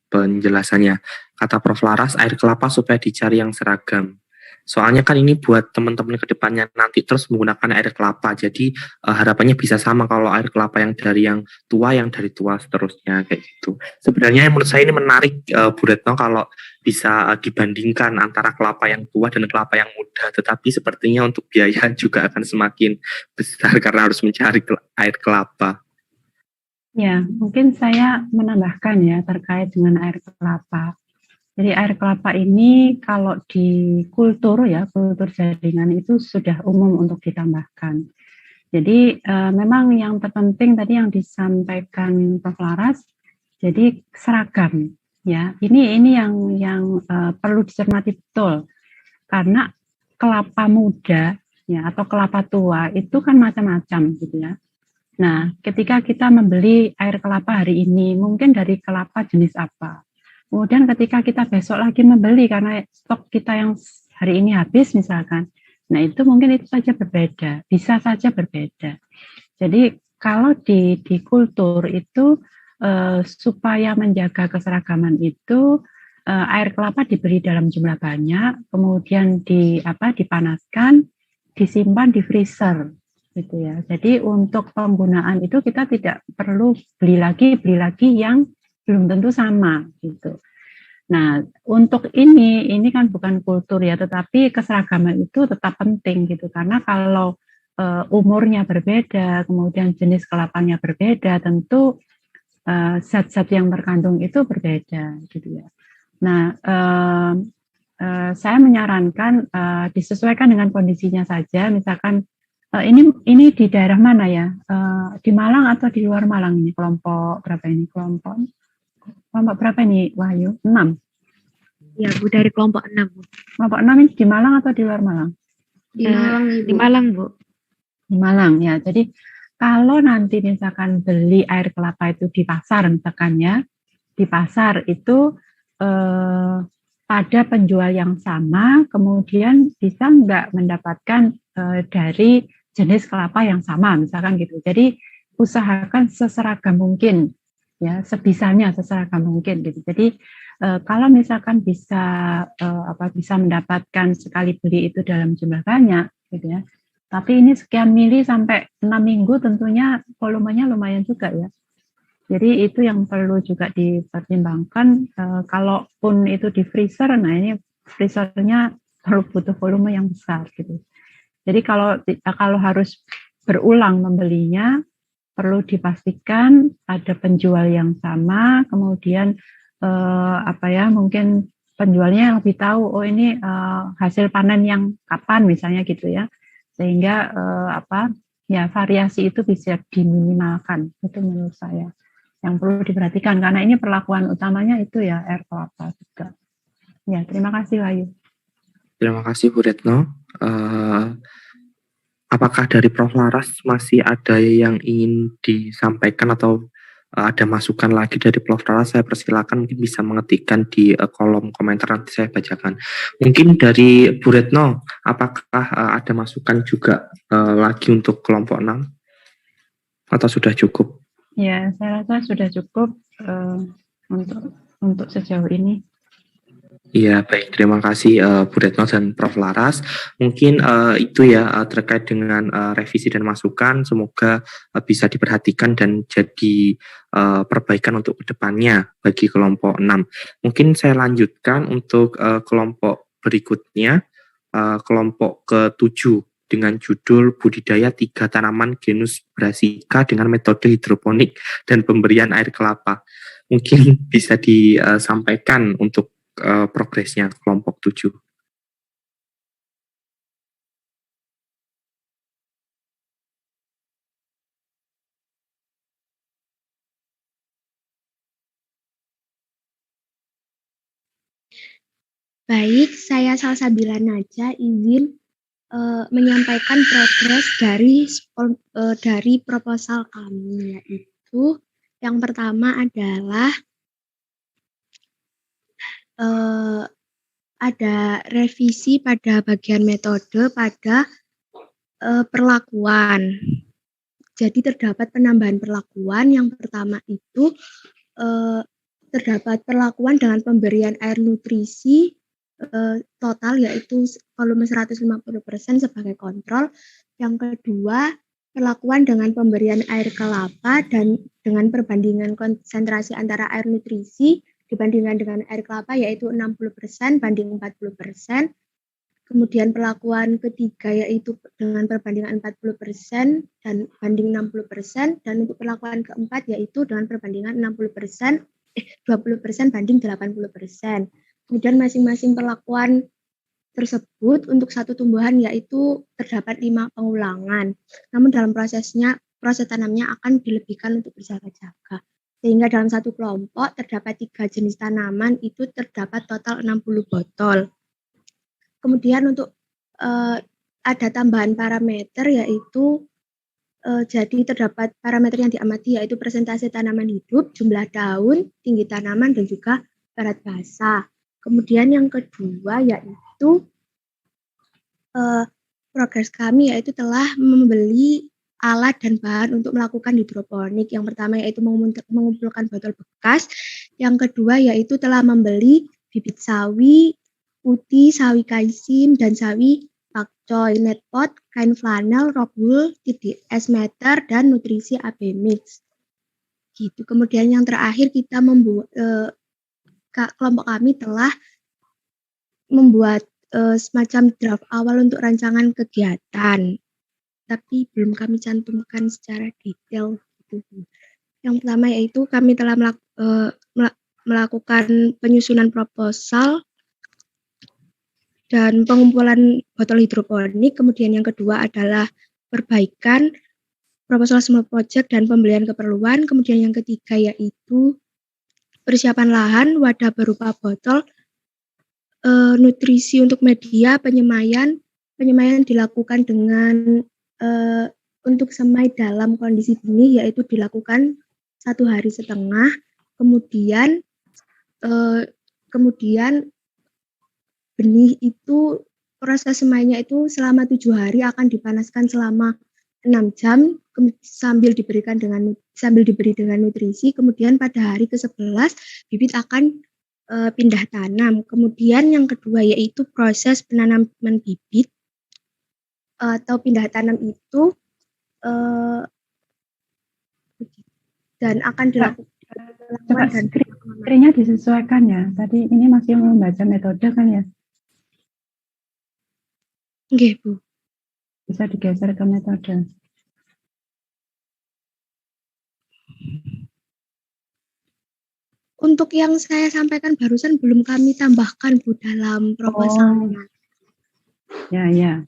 penjelasannya. Kata Prof. Laras, air kelapa supaya dicari yang seragam. Soalnya kan ini buat teman-teman ke depannya nanti terus menggunakan air kelapa. Jadi harapannya bisa sama, kalau air kelapa yang dari yang dari tua seterusnya kayak gitu. Sebenarnya menurut saya ini menarik Bu Retno kalau bisa dibandingkan antara kelapa yang tua dan kelapa yang muda. Tetapi sepertinya untuk biaya juga akan semakin besar karena harus mencari air kelapa. Ya, mungkin saya menambahkan ya terkait dengan air kelapa. Jadi air kelapa ini kalau di kultur jaringan itu sudah umum untuk ditambahkan. Jadi memang yang terpenting tadi yang disampaikan Prof. Laras, jadi seragam ya. Ini yang perlu dicermati betul, karena kelapa muda ya atau kelapa tua itu kan macam-macam gitu ya. Nah, ketika kita membeli air kelapa hari ini, mungkin dari kelapa jenis apa? Kemudian ketika kita besok lagi membeli karena stok kita yang hari ini habis misalkan, nah itu mungkin itu saja berbeda, bisa saja berbeda. Jadi kalau di kultur itu supaya menjaga keseragaman itu air kelapa diberi dalam jumlah banyak, kemudian dipanaskan, disimpan di freezer gitu ya. Jadi untuk penggunaan itu kita tidak perlu beli lagi yang belum tentu sama gitu. Nah, untuk ini kan bukan kultur ya, tetapi keseragaman itu tetap penting gitu, karena kalau umurnya berbeda, kemudian jenis kelapanya berbeda, tentu zat-zat yang terkandung itu berbeda gitu ya. Nah, saya menyarankan disesuaikan dengan kondisinya saja. Misalkan ini di daerah mana ya? Di Malang atau di luar Malang ini? Kelompok berapa ini? Kelompok berapa ini, Wahyu? 6. Ya, Bu, dari kelompok 6, Bu. Kelompok 6 ini di Malang atau di luar Malang? Di Malang, Ibu. Di Malang, Bu. Di Malang ya. Jadi kalau nanti misalkan beli air kelapa itu di pasar misalkan ya, di pasar itu pada penjual yang sama, kemudian bisa nggak mendapatkan dari jenis kelapa yang sama, misalkan gitu. Jadi usahakan seseragam mungkin, ya sebisanya seseragam mungkin gitu. Jadi kalau misalkan bisa bisa mendapatkan sekali beli itu dalam jumlah banyak, gitu ya. Tapi ini sekian mili sampai 6 minggu tentunya volumenya lumayan juga ya. Jadi itu yang perlu juga dipertimbangkan. Kalaupun itu di freezer, nah ini freezernya perlu butuh volume yang besar gitu. Jadi kalau harus berulang membelinya, perlu dipastikan ada penjual yang sama, kemudian mungkin penjualnya yang lebih tahu, oh ini hasil panen yang kapan misalnya gitu ya, sehingga variasi itu bisa diminimalkan. Itu menurut saya yang perlu diperhatikan, karena ini perlakuan utamanya itu ya air kelapa juga. Ya, terima kasih Wahyu. Terima kasih Bu Retno. Apakah dari Prof. Laras masih ada yang ingin disampaikan atau ada masukan lagi dari Prof. Laras? Saya persilakan, mungkin bisa mengetikkan di kolom komentar, nanti saya bacakan. Mungkin dari Bu Retno, apakah ada masukan juga lagi untuk kelompok 6? Atau sudah cukup? Ya, saya rasa sudah cukup untuk sejauh ini. Iya, baik. Terima kasih Bu Retno dan Prof. Laras. Mungkin itu ya terkait dengan revisi dan masukan. Semoga bisa diperhatikan dan jadi perbaikan untuk kedepannya bagi kelompok 6. Mungkin saya lanjutkan untuk kelompok berikutnya, kelompok ke-7 dengan judul budidaya 3 tanaman genus Brassica dengan metode hidroponik dan pemberian air kelapa. Mungkin bisa disampaikan untuk progresnya kelompok 7. Baik, saya Salsabila Naja izin menyampaikan progres dari proposal kami, yaitu yang pertama adalah ada revisi pada bagian metode pada perlakuan. Jadi terdapat penambahan perlakuan. Yang pertama itu terdapat perlakuan dengan pemberian air nutrisi total, yaitu volume 150% sebagai kontrol. Yang kedua, perlakuan dengan pemberian air kelapa dan dengan perbandingan konsentrasi antara air nutrisi dibandingkan dengan air kelapa, yaitu 60% banding 40%. Kemudian perlakuan ketiga yaitu dengan perbandingan 40% dan banding 60%. Dan untuk perlakuan keempat yaitu dengan perbandingan 20% banding 80%. Kemudian masing-masing perlakuan tersebut untuk satu tumbuhan yaitu terdapat 5 pengulangan. Namun dalam proses tanamnya akan dilebihkan untuk berjaga-jaga. Sehingga dalam satu kelompok terdapat 3 jenis tanaman, itu terdapat total 60 botol. Kemudian untuk ada tambahan parameter yaitu jadi terdapat parameter yang diamati yaitu persentase tanaman hidup, jumlah daun, tinggi tanaman, dan juga barat basah. Kemudian yang kedua yaitu progres kami yaitu telah membeli alat dan bahan untuk melakukan hidroponik. Yang pertama yaitu mengumpulkan botol bekas. Yang kedua yaitu telah membeli bibit sawi putih, sawi kaisim, dan sawi pakcoy, netpot, kain flanel, rock wool, TDS meter, dan nutrisi AB mix. Gitu. Kemudian yang terakhir kita kelompok kami telah membuat semacam draft awal untuk rancangan kegiatan, tapi belum kami cantumkan secara detail. Gitu. Yang pertama yaitu kami telah melakukan penyusunan proposal dan pengumpulan botol hidroponik. Kemudian yang kedua adalah perbaikan proposal small project dan pembelian keperluan. Kemudian yang ketiga yaitu persiapan lahan, wadah berupa botol, nutrisi untuk media, penyemaian dilakukan dengan untuk semai dalam kondisi benih yaitu dilakukan 1,5 hari. Kemudian benih itu proses semainya itu selama 7 hari akan dipanaskan selama 6 jam sambil diberi dengan nutrisi. Kemudian pada hari ke-11 bibit akan pindah tanam. Kemudian yang kedua yaitu proses penanaman bibit atau pindah tanam itu dan akan dilakukan dan skripnya disesuaikan ya. Tadi ini masih membaca metode kan ya? Nggih, Bu. Bisa digeser ke metode. Untuk yang saya sampaikan barusan belum kami tambahkan, Bu, dalam proposalnya. Ya,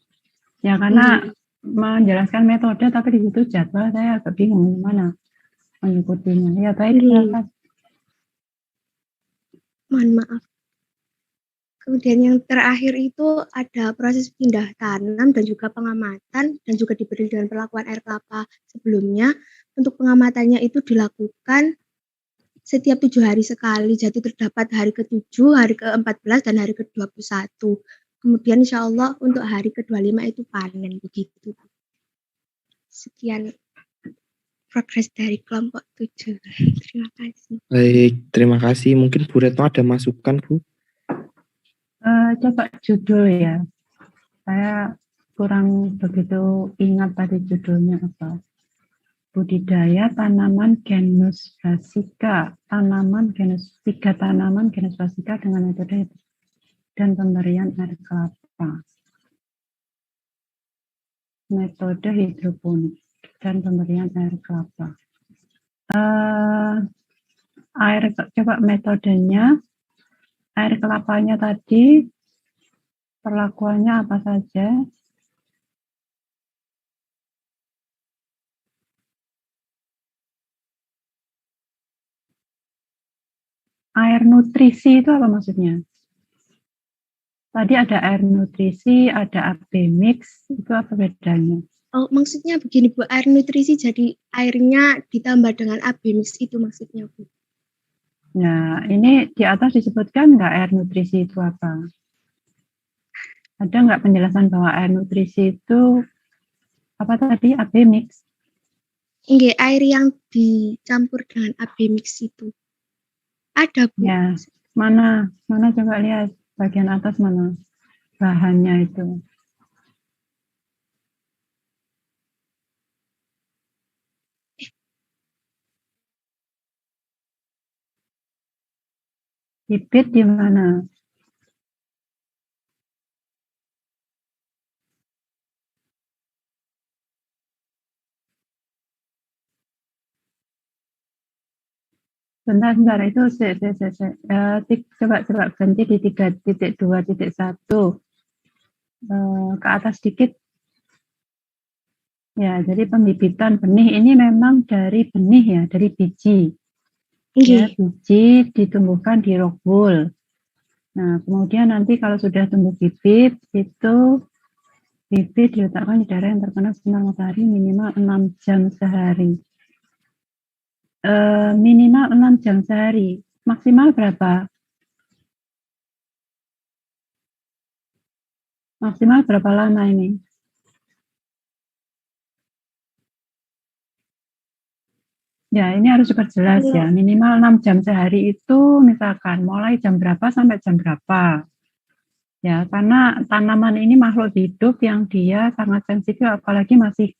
karena menjelaskan metode tapi di situ jadwal saya agak bingung gimana mengikutinya. Ya, baik, silakan. Mohon maaf. Kemudian yang terakhir itu ada proses pindah tanam dan juga pengamatan dan juga diberi dengan perlakuan air kelapa sebelumnya. Untuk pengamatannya itu dilakukan setiap 7 hari sekali, jadi terdapat hari ke-7, hari ke-14, dan hari ke-21. Kemudian insya Allah untuk hari ke-25 itu panen, begitu. Sekian progres dari kelompok 7. Terima kasih. Baik, terima kasih. Mungkin Bu Retno ada masukan, Bu? Coba judul ya. Saya kurang begitu ingat tadi judulnya apa. Budidaya tanaman genus Brassica, tiga tanaman genus Brassica dengan metode dan pemberian air kelapa. Metode hidroponik dan pemberian air kelapa. Coba metodenya, air kelapanya tadi, perlakuannya apa saja? Air nutrisi itu apa maksudnya? Tadi ada air nutrisi, ada AB mix, itu apa bedanya? Oh, maksudnya begini, Bu, air nutrisi jadi airnya ditambah dengan AB mix itu maksudnya, Bu. Nah, ini di atas disebutkan nggak air nutrisi itu apa? Ada nggak penjelasan bahwa air nutrisi itu apa tadi, AB mix? Enggak, air yang dicampur dengan AB mix itu. Ada, Bu. Ya, mana coba lihat bagian atas mana bahannya itu. Bibit di mana? Sebentar, itu coba ganti di 3.2.1 ke atas sedikit. Ya, jadi pembibitan benih ini memang dari benih ya, dari biji. Ya, biji ditumbuhkan di rock wool. Nah, kemudian nanti kalau sudah tumbuh bibit, itu bibit diletakkan di daerah yang terkena sinar matahari minimal 6 jam sehari. Minimal 6 jam sehari, maksimal berapa? Maksimal berapa lama ini? Ya, ini harus diperjelas ya, minimal 6 jam sehari itu misalkan mulai jam berapa sampai jam berapa. Ya, karena tanaman ini makhluk hidup yang dia sangat sensitif, apalagi masih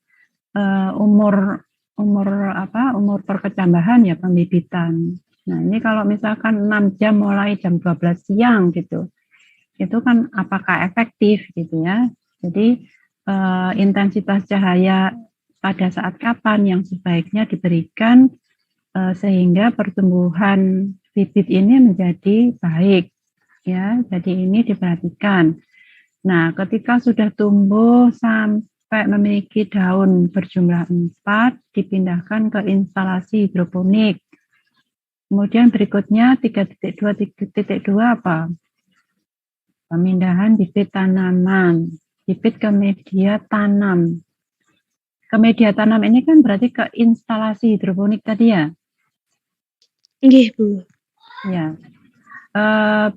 umur perkecambahan ya, pembibitan. Nah, ini kalau misalkan 6 jam mulai jam 12 siang gitu, itu kan apakah efektif gitu ya. Jadi intensitas cahaya pada saat kapan yang sebaiknya diberikan sehingga pertumbuhan bibit ini menjadi baik ya. Jadi ini diperhatikan. Nah, ketika sudah tumbuh sampai memiliki daun berjumlah 4, dipindahkan ke instalasi hidroponik. Kemudian berikutnya 3.2 apa? Pemindahan bibit tanaman, bibit ke media tanam. Ke media tanam ini kan berarti ke instalasi hidroponik tadi ya? Nggih, Bu. Ya.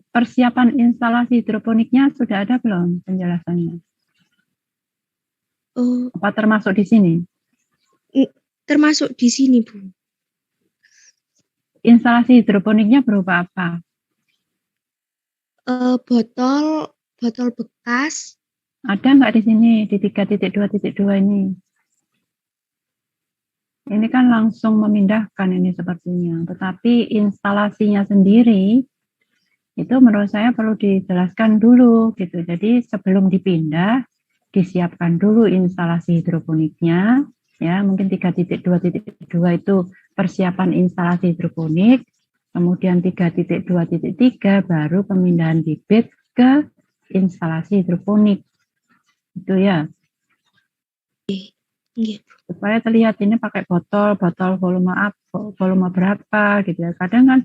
Persiapan instalasi hidroponiknya sudah ada belum penjelasannya? Oh, Apa termasuk di sini? termasuk di sini, Bu. Instalasi hidroponiknya berupa apa? Botol bekas. Ada nggak di sini di 3.2.2 ini? Ini kan langsung memindahkan ini sepertinya. Tetapi instalasinya sendiri itu menurut saya perlu dijelaskan dulu gitu. Jadi sebelum dipindah disiapkan dulu instalasi hidroponiknya ya, mungkin 3.2.2 itu persiapan instalasi hidroponik, kemudian 3.2.3 baru pemindahan bibit ke instalasi hidroponik. Itu ya. Nggih. Supaya terlihat ini pakai botol volume apa, volume berapa gitu ya. Kadang kan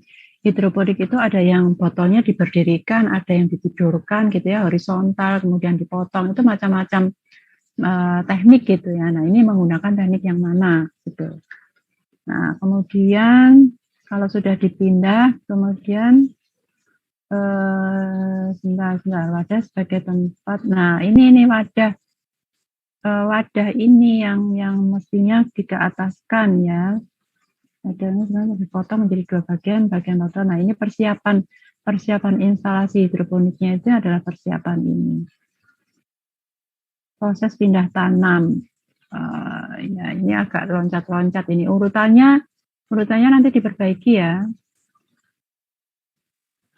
hidroponik itu ada yang botolnya diberdirikan, ada yang ditidurkan gitu ya, horizontal, kemudian dipotong, itu macam-macam teknik gitu ya. Nah, ini menggunakan teknik yang mana gitu. Nah, kemudian kalau sudah dipindah, kemudian sebentar, wadah sebagai tempat. Nah, ini wadah. Wadah ini yang mestinya dikeataskan ya. Wadahnya sebenarnya dipotong menjadi 2 bagian botol. Nah, ini persiapan instalasi hidroponiknya itu adalah persiapan ini. Proses pindah tanam. Ya, ini agak loncat-loncat ini urutannya nanti diperbaiki ya.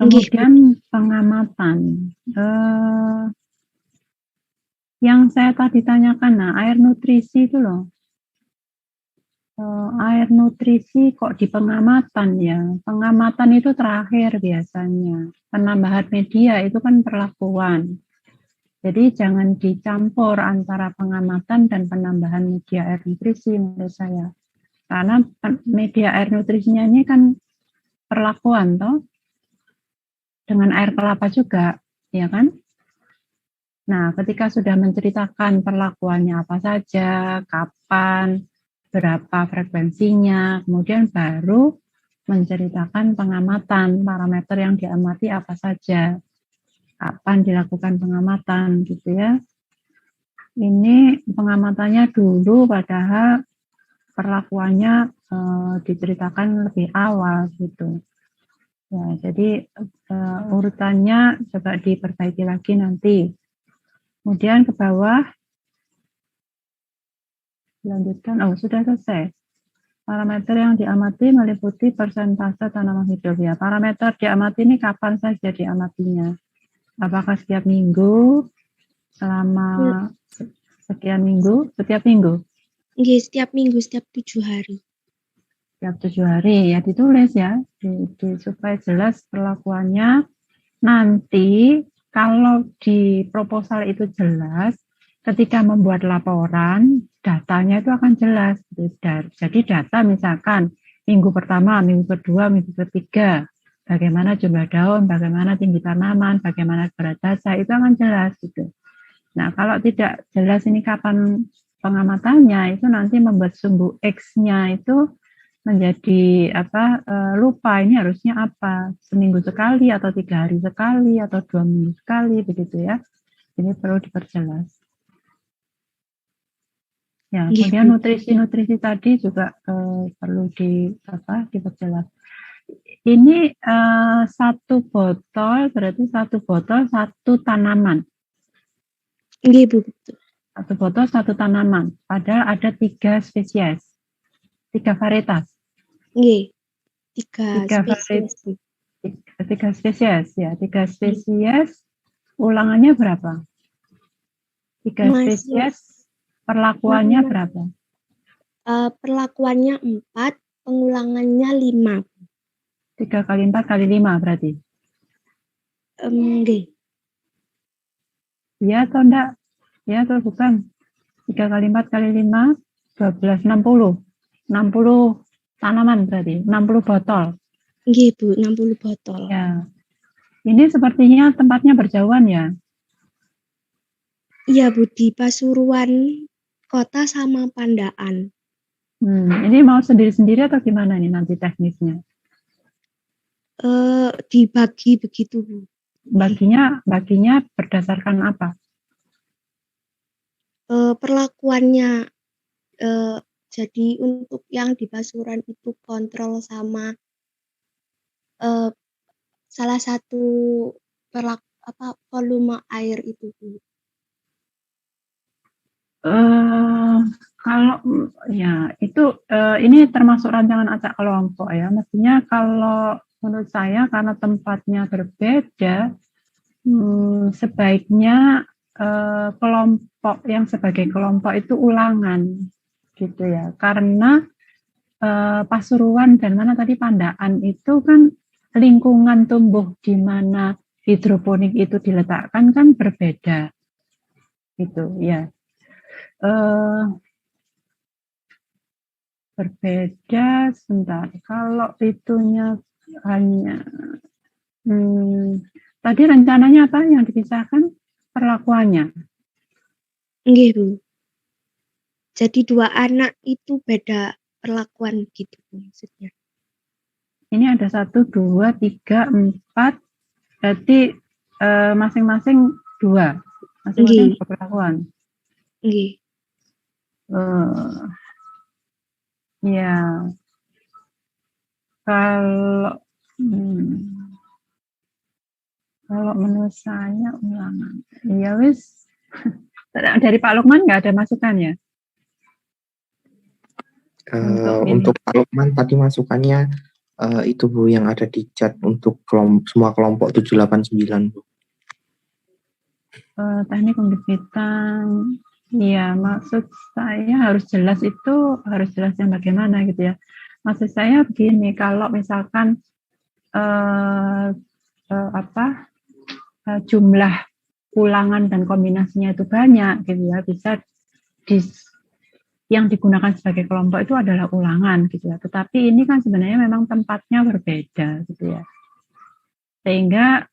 Kemudian pengamatan. Yang saya tadi tanyakan, nah air nutrisi itu loh. Air nutrisi kok di pengamatan ya. Pengamatan itu terakhir biasanya. Penambahan media itu kan perlakuan. Jadi jangan dicampur antara pengamatan dan penambahan media air nutrisi menurut saya. Karena media air nutrisinya ini kan perlakuan toh. Dengan air kelapa juga, ya kan? Nah, ketika sudah menceritakan perlakuannya apa saja, kapan, berapa frekuensinya, kemudian baru menceritakan pengamatan, parameter yang diamati apa saja, kapan dilakukan pengamatan gitu ya. Ini pengamatannya dulu padahal perlakuannya diceritakan lebih awal gitu. Ya, jadi urutannya coba diperbaiki lagi nanti. Kemudian ke bawah, lanjutkan, sudah selesai. Parameter yang diamati meliputi persentase tanaman hidup ya. Parameter diamati ini kapan saja diamatinya? Apakah setiap minggu, selama sekian minggu, setiap minggu? Nggih, setiap minggu, setiap 7 hari. Setiap 7 hari, ya ditulis ya, supaya jelas perlakuannya. Nanti kalau di proposal itu jelas, ketika membuat laporan, datanya itu akan jelas. Jadi data misalkan minggu pertama, minggu kedua, minggu ketiga, bagaimana jumlah daun, bagaimana tinggi tanaman, bagaimana berat jasa, itu akan jelas gitu. Nah, kalau tidak jelas ini kapan pengamatannya, itu nanti membuat sumbu X-nya itu menjadi lupa ini harusnya apa, seminggu sekali atau 3 hari sekali atau 2 minggu sekali begitu ya. Ini perlu diperjelas. Ya, kemudian nutrisi tadi juga perlu diperjelas. Ini 1 botol berarti 1 botol 1 tanaman. Nggih, Bu. 1 botol 1 tanaman. Padahal ada 3 spesies, 3 varietas. Nggih, 3 spesies. 3 spesies ya, 3 spesies. Ulangannya berapa? 3 spesies, perlakuannya berapa? Perlakuannya 4, pengulangannya 5. 3 kali 4 kali 5 berarti? Nggih. Ya atau enggak? Ya atau bukan? 3 kali 4 kali 5, 12, 60. 60 tanaman berarti, 60 botol. Nggih, Bu, 60 botol. Ya. Ini sepertinya tempatnya berjauhan ya? Iya, Bu, di Pasuruan Kota sama Pandaan. Ini mau sendiri-sendiri atau gimana nih nanti teknisnya? Dibagi begitu, Bu. Baginya berdasarkan apa? Perlakuannya, jadi untuk yang di Pasuruan itu kontrol sama salah satu volume air itu, Bu. Kalau ya itu ini termasuk rancangan acak kelompok ya. Mestinya kalau menurut saya karena tempatnya berbeda, sebaiknya kelompok yang sebagai kelompok itu ulangan gitu ya. Karena Pasuruan dan mana tadi Pandaan itu kan lingkungan tumbuh di mana hidroponik itu diletakkan kan berbeda gitu ya. Berbeda sebentar. Kalau itunya hanya tadi rencananya apa yang dipisahkan perlakuannya? Nggih, Bu. Jadi 2 anak itu beda perlakuan gitu, Bu, maksudnya. Ini ada 1, 2, 3, 4. Berarti masing-masing 2. Masing-masing perlakuan. Nggih. Ya. Kalau menurut saya ulangan. Ya wis. Dari Pak Lukman nggak ada masukan ya? Untuk Pak Lukman tadi masukannya itu Bu yang ada di chat untuk semua kelompok 789 Bu. Teknik pembibitan, ya maksud saya harus jelas yang bagaimana gitu ya. Maksud saya begini, kalau misalkan jumlah ulangan dan kombinasinya itu banyak gitu ya, bisa yang digunakan sebagai kelompok itu adalah ulangan gitu ya. Tetapi ini kan sebenarnya memang tempatnya berbeda gitu ya. Sehingga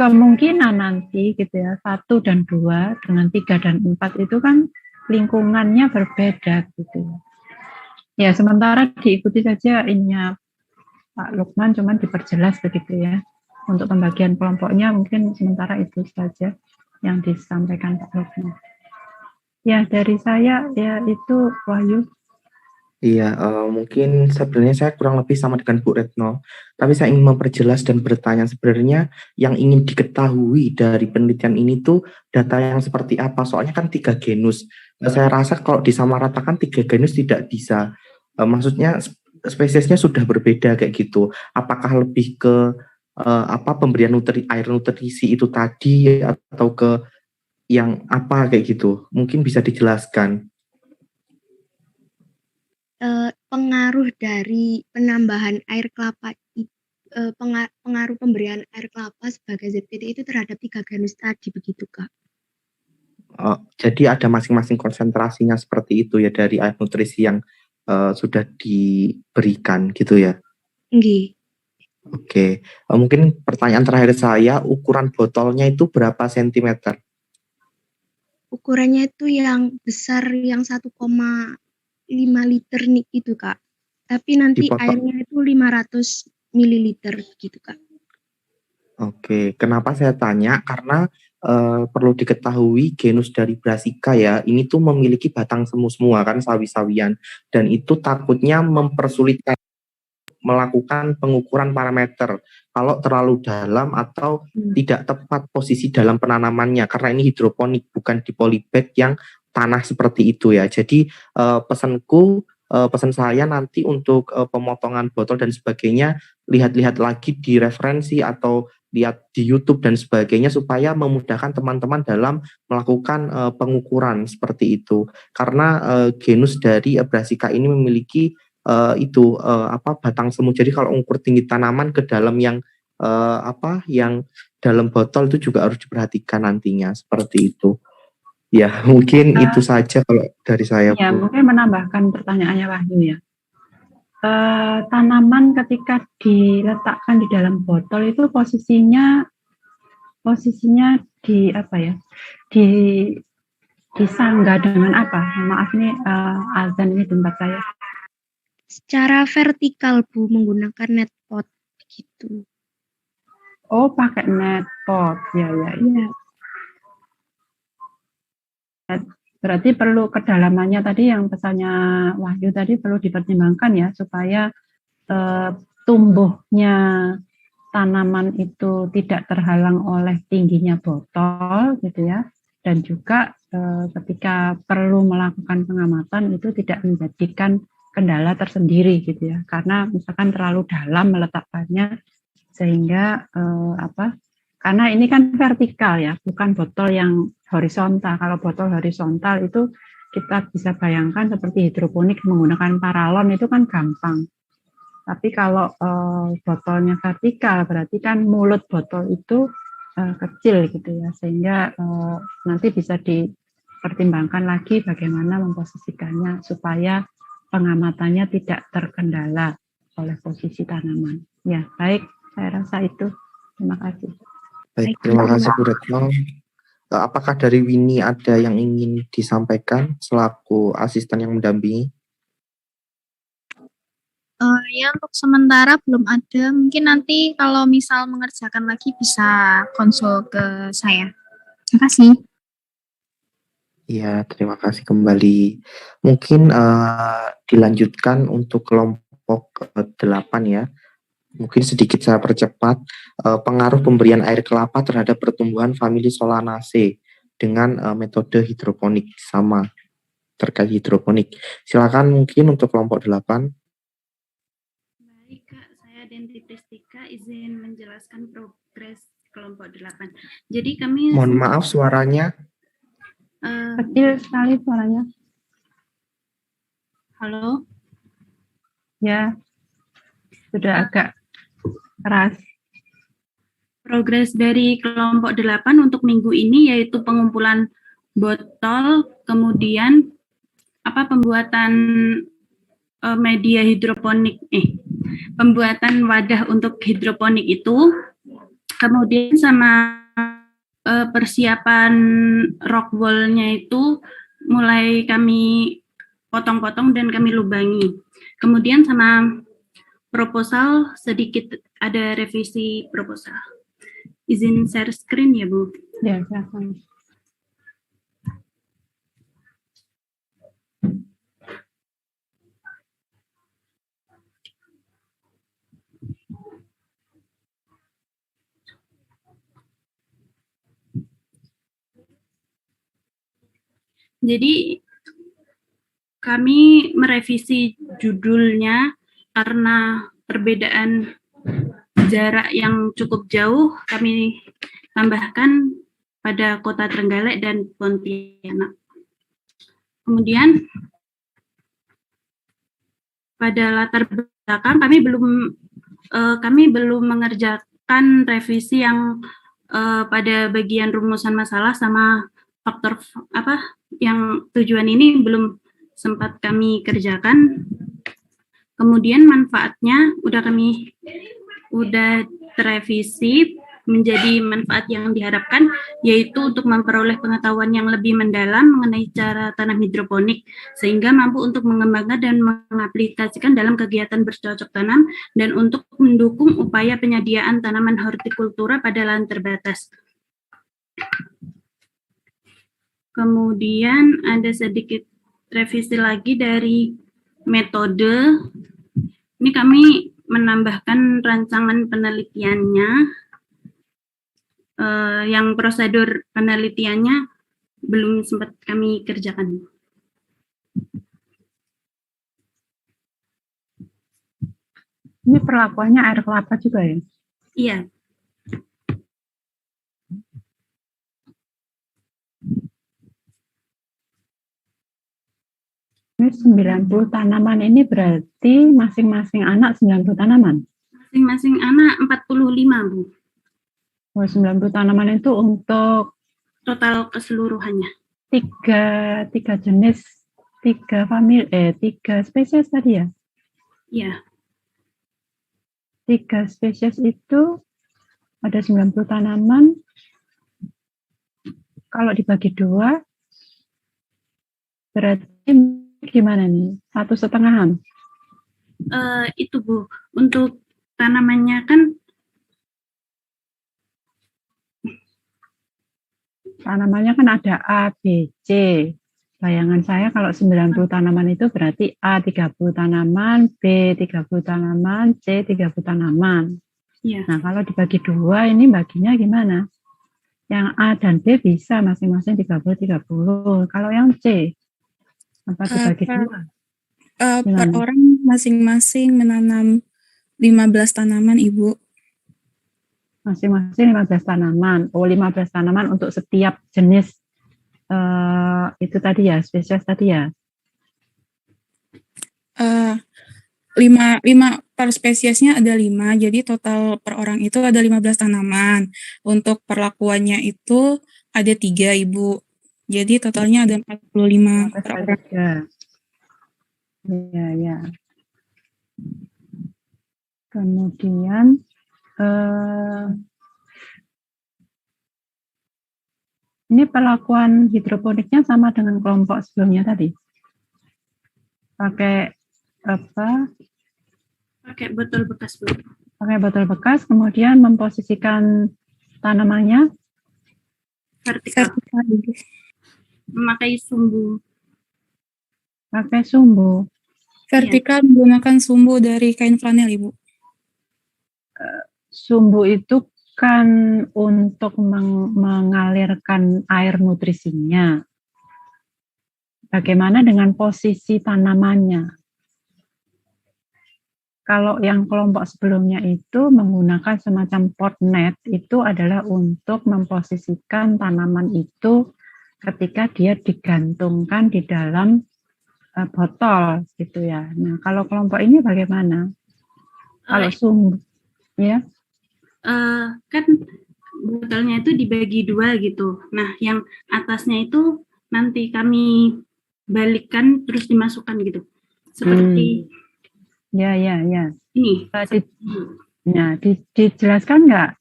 kemungkinan nanti gitu ya 1 dan 2 dengan 3 dan 4 itu kan lingkungannya berbeda gitu ya. Ya sementara diikuti saja ininya Pak Lukman, cuman diperjelas begitu ya. Untuk pembagian kelompoknya mungkin sementara itu saja yang disampaikan Pak Lukman. Ya dari saya ya itu Wahyu. Iya, mungkin sebenarnya saya kurang lebih sama dengan Bu Retno, tapi saya ingin memperjelas dan bertanya sebenarnya yang ingin diketahui dari penelitian ini tuh data yang seperti apa, soalnya kan 3 genus. Saya rasa kalau disamaratakan 3 genus tidak bisa, maksudnya spesiesnya sudah berbeda kayak gitu. Apakah lebih ke pemberian air nutrisi itu tadi atau ke yang apa kayak gitu? Mungkin bisa dijelaskan. Pengaruh dari penambahan air kelapa, pengaruh pemberian air kelapa sebagai ZPT itu terhadap 3 genus tadi begitu, Kak? Jadi ada masing-masing konsentrasinya seperti itu ya dari air nutrisi yang sudah diberikan gitu ya? Nggih. Oke, mungkin pertanyaan terakhir saya, ukuran botolnya itu berapa sentimeter? Ukurannya itu yang besar yang 1,5 liter nih itu, Kak. Tapi nanti airnya itu 500 mililiter gitu, Kak. Oke, kenapa saya tanya? Karena perlu diketahui genus dari Brassica ya, ini tuh memiliki batang semu semua kan, sawi-sawian, dan itu takutnya mempersulitkan melakukan pengukuran parameter kalau terlalu dalam atau tidak tepat posisi dalam penanamannya, karena ini hidroponik bukan di polybag yang tanah seperti itu ya. Jadi pesan saya nanti untuk pemotongan botol dan sebagainya, lihat-lihat lagi di referensi atau lihat di YouTube dan sebagainya supaya memudahkan teman-teman dalam melakukan pengukuran seperti itu. Karena genus dari Brassica ini memiliki batang semu. Jadi kalau ukur tinggi tanaman ke dalam yang dalam botol itu juga harus diperhatikan nantinya, seperti itu. Ya, mungkin itu saja kalau dari saya, Ya, Bu. mungkin menambahkan pertanyaannya Wahyu ya. Tanaman ketika diletakkan di dalam botol itu posisinya di apa ya? Disangga dengan apa? Maaf nih, azan ini tempat saya. Secara vertikal, Bu, menggunakan net pot gitu. Oh, pakai net pot. Ya. Iya. Berarti perlu kedalamannya tadi yang pesannya Wahyu tadi perlu dipertimbangkan ya, supaya tumbuhnya tanaman itu tidak terhalang oleh tingginya botol gitu ya, dan juga ketika perlu melakukan pengamatan itu tidak menjadikan kendala tersendiri gitu ya, karena misalkan terlalu dalam meletakkannya sehingga karena ini kan vertikal ya, bukan botol yang horizontal. Kalau botol horizontal itu kita bisa bayangkan seperti hidroponik menggunakan paralon itu kan gampang. Tapi kalau botolnya vertikal berarti kan mulut botol itu kecil gitu ya, sehingga nanti bisa dipertimbangkan lagi bagaimana memposisikannya supaya pengamatannya tidak terkendala oleh posisi tanaman. Ya, baik, saya rasa itu. Terima kasih. Baik, terima kasih Bu Retno. Apakah dari Winnie ada yang ingin disampaikan selaku asisten yang mendampingi? Ya, untuk sementara belum ada. Mungkin nanti kalau misal mengerjakan lagi bisa konsul ke saya. Terima kasih. Iya, terima kasih kembali. Mungkin dilanjutkan untuk kelompok 8 ya. Mungkin sedikit saya percepat, pengaruh pemberian air kelapa terhadap pertumbuhan famili Solanaceae dengan metode hidroponik sama terkait hidroponik. Silakan mungkin untuk kelompok 8. Baik Kak, saya Denti Pristika izin menjelaskan progres kelompok 8. Jadi kami... Mohon maaf suaranya. Kecil sekali suaranya. Halo? Ya, sudah agak keras. Progres dari kelompok 8 untuk minggu ini yaitu pengumpulan botol, kemudian pembuatan media hidroponik, pembuatan wadah untuk hidroponik itu, kemudian sama persiapan rock wall-nya itu mulai kami potong-potong dan kami lubangi. Kemudian sama proposal sedikit ada revisi proposal. Izin share screen ya Bu? Ya, silakan. Jadi kami merevisi judulnya karena perbedaan jarak yang cukup jauh, kami tambahkan pada Kota Trenggalek dan Pontianak. Kemudian pada latar belakang kami belum mengerjakan revisi yang pada bagian rumusan masalah sama faktor yang tujuan ini belum sempat kami kerjakan. Kemudian manfaatnya udah terevisi menjadi manfaat yang diharapkan, yaitu untuk memperoleh pengetahuan yang lebih mendalam mengenai cara tanam hidroponik, sehingga mampu untuk mengembangkan dan mengaplikasikan dalam kegiatan bercocok tanam, dan untuk mendukung upaya penyediaan tanaman hortikultura pada lahan terbatas. Kemudian ada sedikit revisi lagi dari metode. Ini kami menambahkan rancangan penelitiannya. Yang prosedur penelitiannya belum sempat kami kerjakan. Ini perlakuannya air kelapa juga ya? Iya. Ini 90 tanaman ini berarti masing-masing anak 90 tanaman? Masing-masing anak 45, Bu. 90 tanaman itu untuk total keseluruhannya. tiga jenis, tiga spesies tadi ya? Iya. 3 spesies itu ada 90 tanaman. Kalau dibagi 2, berarti gimana nih? 1,5-an? Itu Bu, untuk tanamannya kan ada A, B, C. Bayangan saya kalau 90 tanaman itu berarti A 30 tanaman, B 30 tanaman, C 30 tanaman. Iya. Nah, kalau dibagi 2 ini baginya gimana? Yang A dan B bisa masing-masing 30-30. Kalau yang C, apa dibagi 2? Per orang masing-masing menanam 15 tanaman, Ibu. Masing-masing 15 tanaman. 15 tanaman untuk setiap jenis itu tadi ya, spesies tadi ya? 5 per spesiesnya ada 5, jadi total per orang itu ada 15 tanaman. Untuk perlakuannya itu ada 3, Ibu. Jadi totalnya ada 45 per orang. Ya. Kemudian ini perlakuan hidroponiknya sama dengan kelompok sebelumnya tadi. Pakai apa? Pakai botol bekas, Bu. Pakai botol bekas, kemudian memposisikan tanamannya vertikal. Memakai sumbu. Pakai sumbu. Vertikal menggunakan sumbu dari kain flanel, Ibu. Sumbu itu kan untuk mengalirkan air nutrisinya. Bagaimana dengan posisi tanamannya? Kalau yang kelompok sebelumnya itu menggunakan semacam pot net, itu adalah untuk memposisikan tanaman itu ketika dia digantungkan di dalam botol gitu ya. Nah, kalau kelompok ini bagaimana? Kalau sumbu, ya? Kan botolnya itu dibagi 2 gitu. Nah, yang atasnya itu nanti kami balikkan terus dimasukkan gitu. Seperti ya. Ini. Dijelaskan nggak?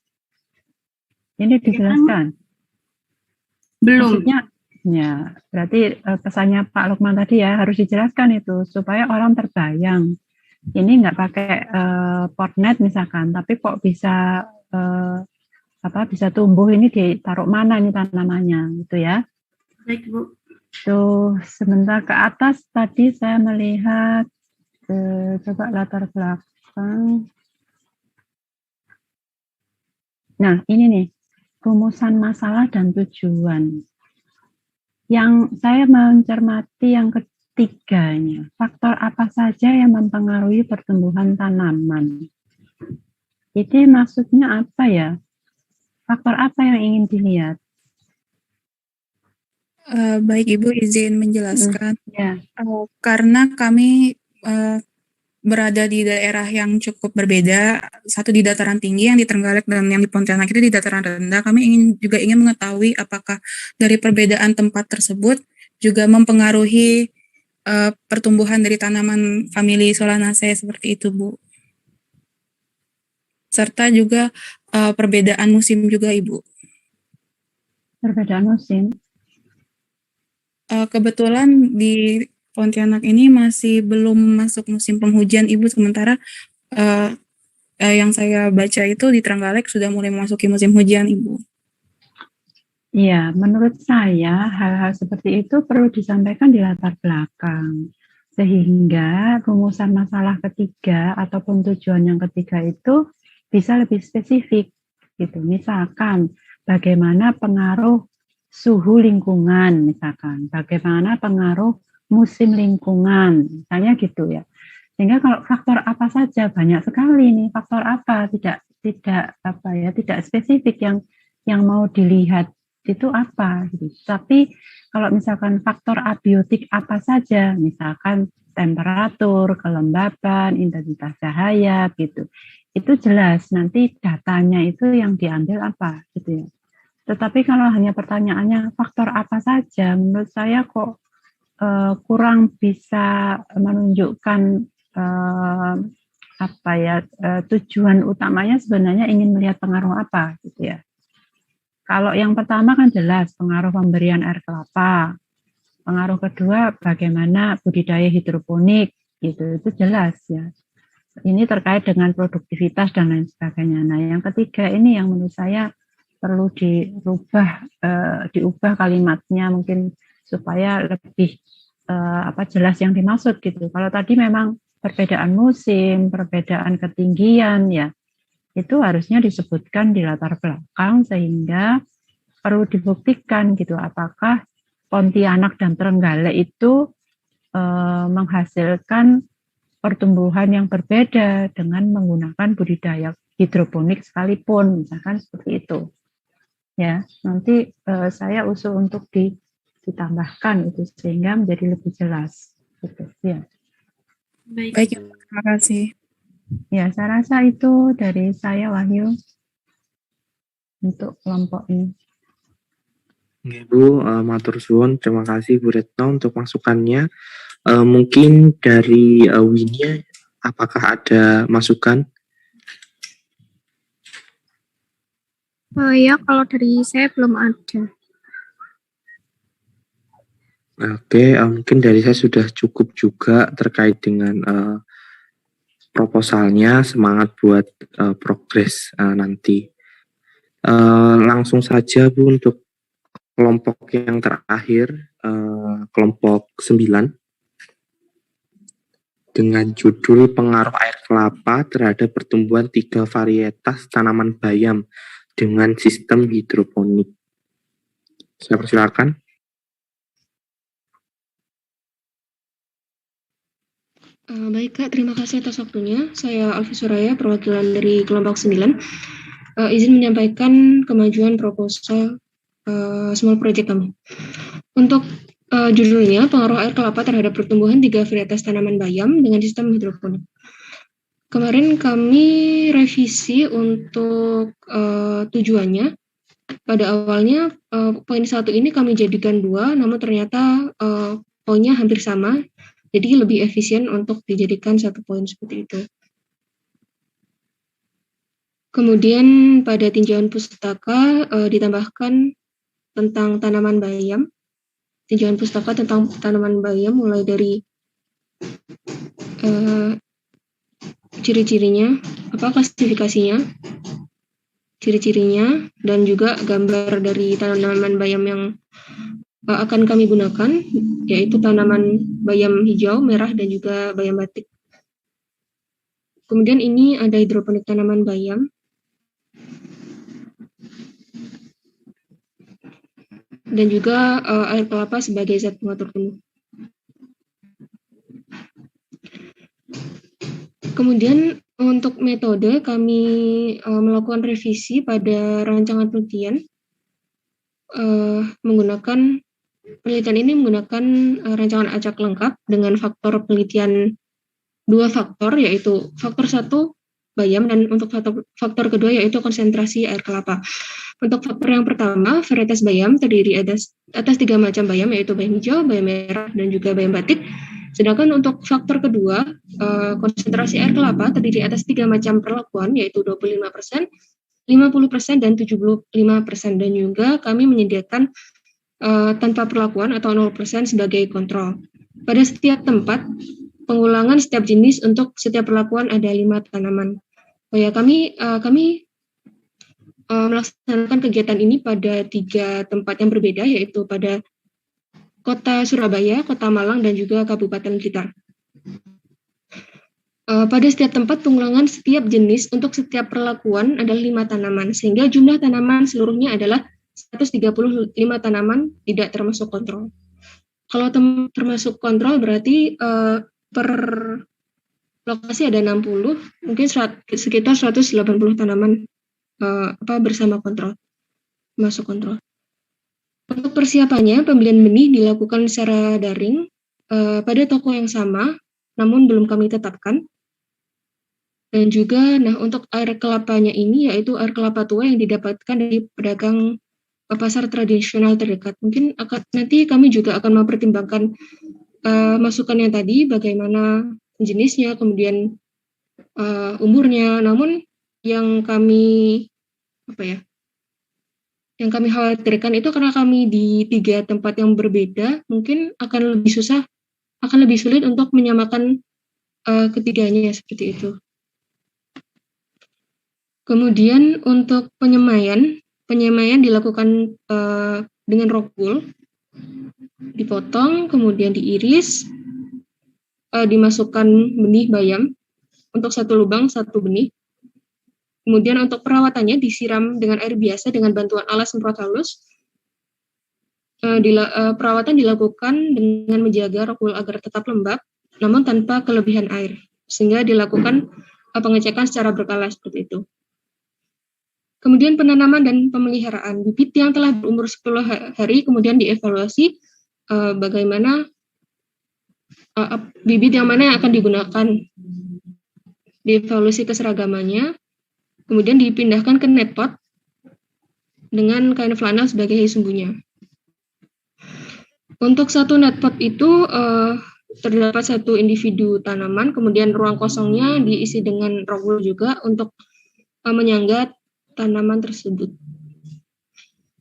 Ini dijelaskan? Belum. Maksudnya, ya, berarti pesannya Pak Lukman tadi ya harus dijelaskan itu supaya orang terbayang. Ini nggak pakai potnet misalkan, tapi kok bisa bisa tumbuh, ini ditaruh mana ini tanamannya gitu ya? Baik, Bu. Tuh sebentar ke atas tadi saya melihat coba latar belakang. Nah ini nih rumusan masalah dan tujuan. Yang saya mencermati yang ketiganya, faktor apa saja yang mempengaruhi pertumbuhan tanaman? Ini maksudnya apa ya? Faktor apa yang ingin dilihat? Baik, Ibu izin menjelaskan. Ya. Karena kami berada di daerah yang cukup berbeda, satu di dataran tinggi yang di Trenggalek dan yang di Pontianak itu di dataran rendah. Kami ingin mengetahui apakah dari perbedaan tempat tersebut juga mempengaruhi pertumbuhan dari tanaman famili Solanaceae seperti itu, Bu. Serta juga perbedaan musim juga, Ibu. Perbedaan musim? Kebetulan di Pontianak ini masih belum masuk musim penghujan, Ibu. Sementara yang saya baca itu di Trenggalek sudah mulai memasuki musim hujan, Ibu. Iya, menurut saya hal-hal seperti itu perlu disampaikan di latar belakang. Sehingga rumusan masalah ketiga ataupun tujuan yang ketiga itu bisa lebih spesifik. Gitu. Misalkan bagaimana pengaruh suhu lingkungan, misalkan bagaimana pengaruh musim lingkungan, misalnya gitu ya. Sehingga kalau faktor apa saja, banyak sekali nih faktor apa, tidak spesifik yang mau dilihat itu apa gitu. Tapi kalau misalkan faktor abiotik apa saja, misalkan temperatur, kelembapan, intensitas cahaya gitu. Itu jelas nanti datanya itu yang diambil apa gitu ya. Tetapi kalau hanya pertanyaannya faktor apa saja, menurut saya kok kurang bisa menunjukkan tujuan utamanya sebenarnya ingin melihat pengaruh apa gitu ya. Kalau yang pertama kan jelas pengaruh pemberian air kelapa. Pengaruh kedua bagaimana budidaya hidroponik gitu, itu jelas ya. Ini terkait dengan produktivitas dan lain sebagainya. Nah, yang ketiga ini yang menurut saya perlu diubah kalimatnya mungkin supaya lebih jelas yang dimaksud gitu. Kalau tadi memang perbedaan musim, perbedaan ketinggian ya, itu harusnya disebutkan di latar belakang sehingga perlu dibuktikan gitu apakah Pontianak dan Trenggalek itu menghasilkan pertumbuhan yang berbeda dengan menggunakan budidaya hidroponik sekalipun, misalkan seperti itu. Ya, nanti saya usul untuk ditambahkan itu sehingga menjadi lebih jelas. Gitu, ya. Baik, terima kasih. Ya, saya rasa itu dari saya, Wahyu, untuk kelompok ini. Bu, matur suwun, terima kasih Bu Retno untuk masukannya. Mungkin dari Winia, apakah ada masukan? Ya, kalau dari saya belum ada. Oke, mungkin dari saya sudah cukup juga terkait dengan proposalnya. Semangat buat progres nanti. Langsung saja Bu untuk kelompok yang terakhir, kelompok 9, dengan judul pengaruh air kelapa terhadap pertumbuhan 3 varietas tanaman bayam dengan sistem hidroponik. Saya persilakan. Baik Kak, terima kasih atas waktunya. Saya Alfi Suraya, perwakilan dari kelompok 9. Izin menyampaikan kemajuan proposal small project kami. Untuk judulnya, pengaruh air kelapa terhadap pertumbuhan 3 varietas tanaman bayam dengan sistem hidroponik. Kemarin kami revisi untuk tujuannya. Pada awalnya poin 1 ini kami jadikan 2, namun ternyata poinnya hampir sama. Jadi lebih efisien untuk dijadikan 1 poin seperti itu. Kemudian pada tinjauan pustaka ditambahkan tentang tanaman bayam. Tinjauan pustaka tentang tanaman bayam mulai dari ciri-cirinya, klasifikasinya, ciri-cirinya, dan juga gambar dari tanaman bayam yang akan kami gunakan, yaitu tanaman bayam hijau, merah, dan juga bayam batik. Kemudian ini ada hidroponik tanaman bayam. Dan juga air kelapa sebagai zat pengatur tumbuh. Kemudian untuk metode kami melakukan revisi pada rancangan penelitian penelitian ini menggunakan rancangan acak lengkap dengan faktor penelitian 2 faktor, yaitu faktor 1 bayam dan untuk faktor kedua yaitu konsentrasi air kelapa. Untuk faktor yang pertama, varietas bayam terdiri atas 3 macam bayam, yaitu bayam hijau, bayam merah, dan juga bayam batik. Sedangkan untuk faktor kedua, konsentrasi air kelapa terdiri atas 3 macam perlakuan, yaitu 25%, 50%, dan 75%. Dan juga kami menyediakan tanpa perlakuan atau 0% sebagai kontrol. Pada setiap tempat, pengulangan setiap jenis untuk setiap perlakuan ada 5 tanaman. Kami melaksanakan kegiatan ini pada 3 tempat yang berbeda, yaitu pada Kota Surabaya, Kota Malang, dan juga Kabupaten Blitar. Pada setiap tempat pengulangan setiap jenis untuk setiap perlakuan adalah 5 tanaman, sehingga jumlah tanaman seluruhnya adalah 135 tanaman, tidak termasuk kontrol. Kalau termasuk kontrol berarti per lokasi ada 60, mungkin sekitar 180 tanaman bersama kontrol, masuk kontrol. Untuk persiapannya, pembelian benih dilakukan secara daring pada toko yang sama namun belum kami tetapkan. Dan juga, nah untuk air kelapanya ini yaitu air kelapa tua yang didapatkan dari pedagang pasar tradisional terdekat. Mungkin nanti kami juga akan mempertimbangkan masukannya tadi, bagaimana jenisnya, kemudian umurnya. Namun yang kami khawatirkan itu karena kami di 3 tempat yang berbeda, mungkin akan lebih sulit untuk menyamakan ketiganya seperti itu. Kemudian untuk penyemaian dilakukan dengan rock wool, dipotong, kemudian diiris, dimasukkan benih bayam untuk 1 lubang 1 benih. Kemudian untuk perawatannya disiram dengan air biasa dengan bantuan alat semprot halus. Perawatan dilakukan dengan menjaga rock wool agar tetap lembab, namun tanpa kelebihan air, sehingga dilakukan pengecekan secara berkala seperti itu. Kemudian penanaman dan pemeliharaan bibit yang telah berumur 10 hari, kemudian dievaluasi bagaimana bibit yang mana yang akan digunakan, dievaluasi keseragamannya, kemudian dipindahkan ke net pot dengan kain flanel sebagai sumbunya. Untuk 1 net pot itu terdapat 1 individu tanaman, kemudian ruang kosongnya diisi dengan rock wool juga untuk menyangga tanaman tersebut.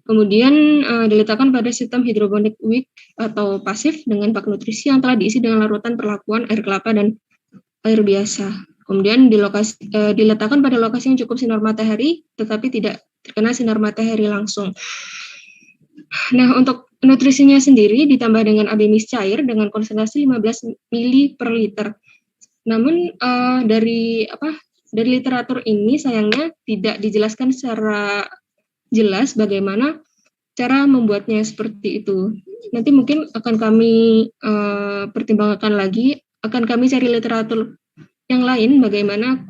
Kemudian diletakkan pada sistem hidroponik weak atau pasif dengan bak nutrisi yang telah diisi dengan larutan perlakuan air kelapa dan air biasa. Kemudian diletakkan pada lokasi yang cukup sinar matahari, tetapi tidak terkena sinar matahari langsung. Nah, untuk nutrisinya sendiri ditambah dengan AB mix cair dengan konsentrasi 15 ml per liter. Namun dari literatur ini sayangnya tidak dijelaskan secara jelas bagaimana cara membuatnya seperti itu. Nanti mungkin akan kami pertimbangkan lagi, akan kami cari literatur yang lain bagaimana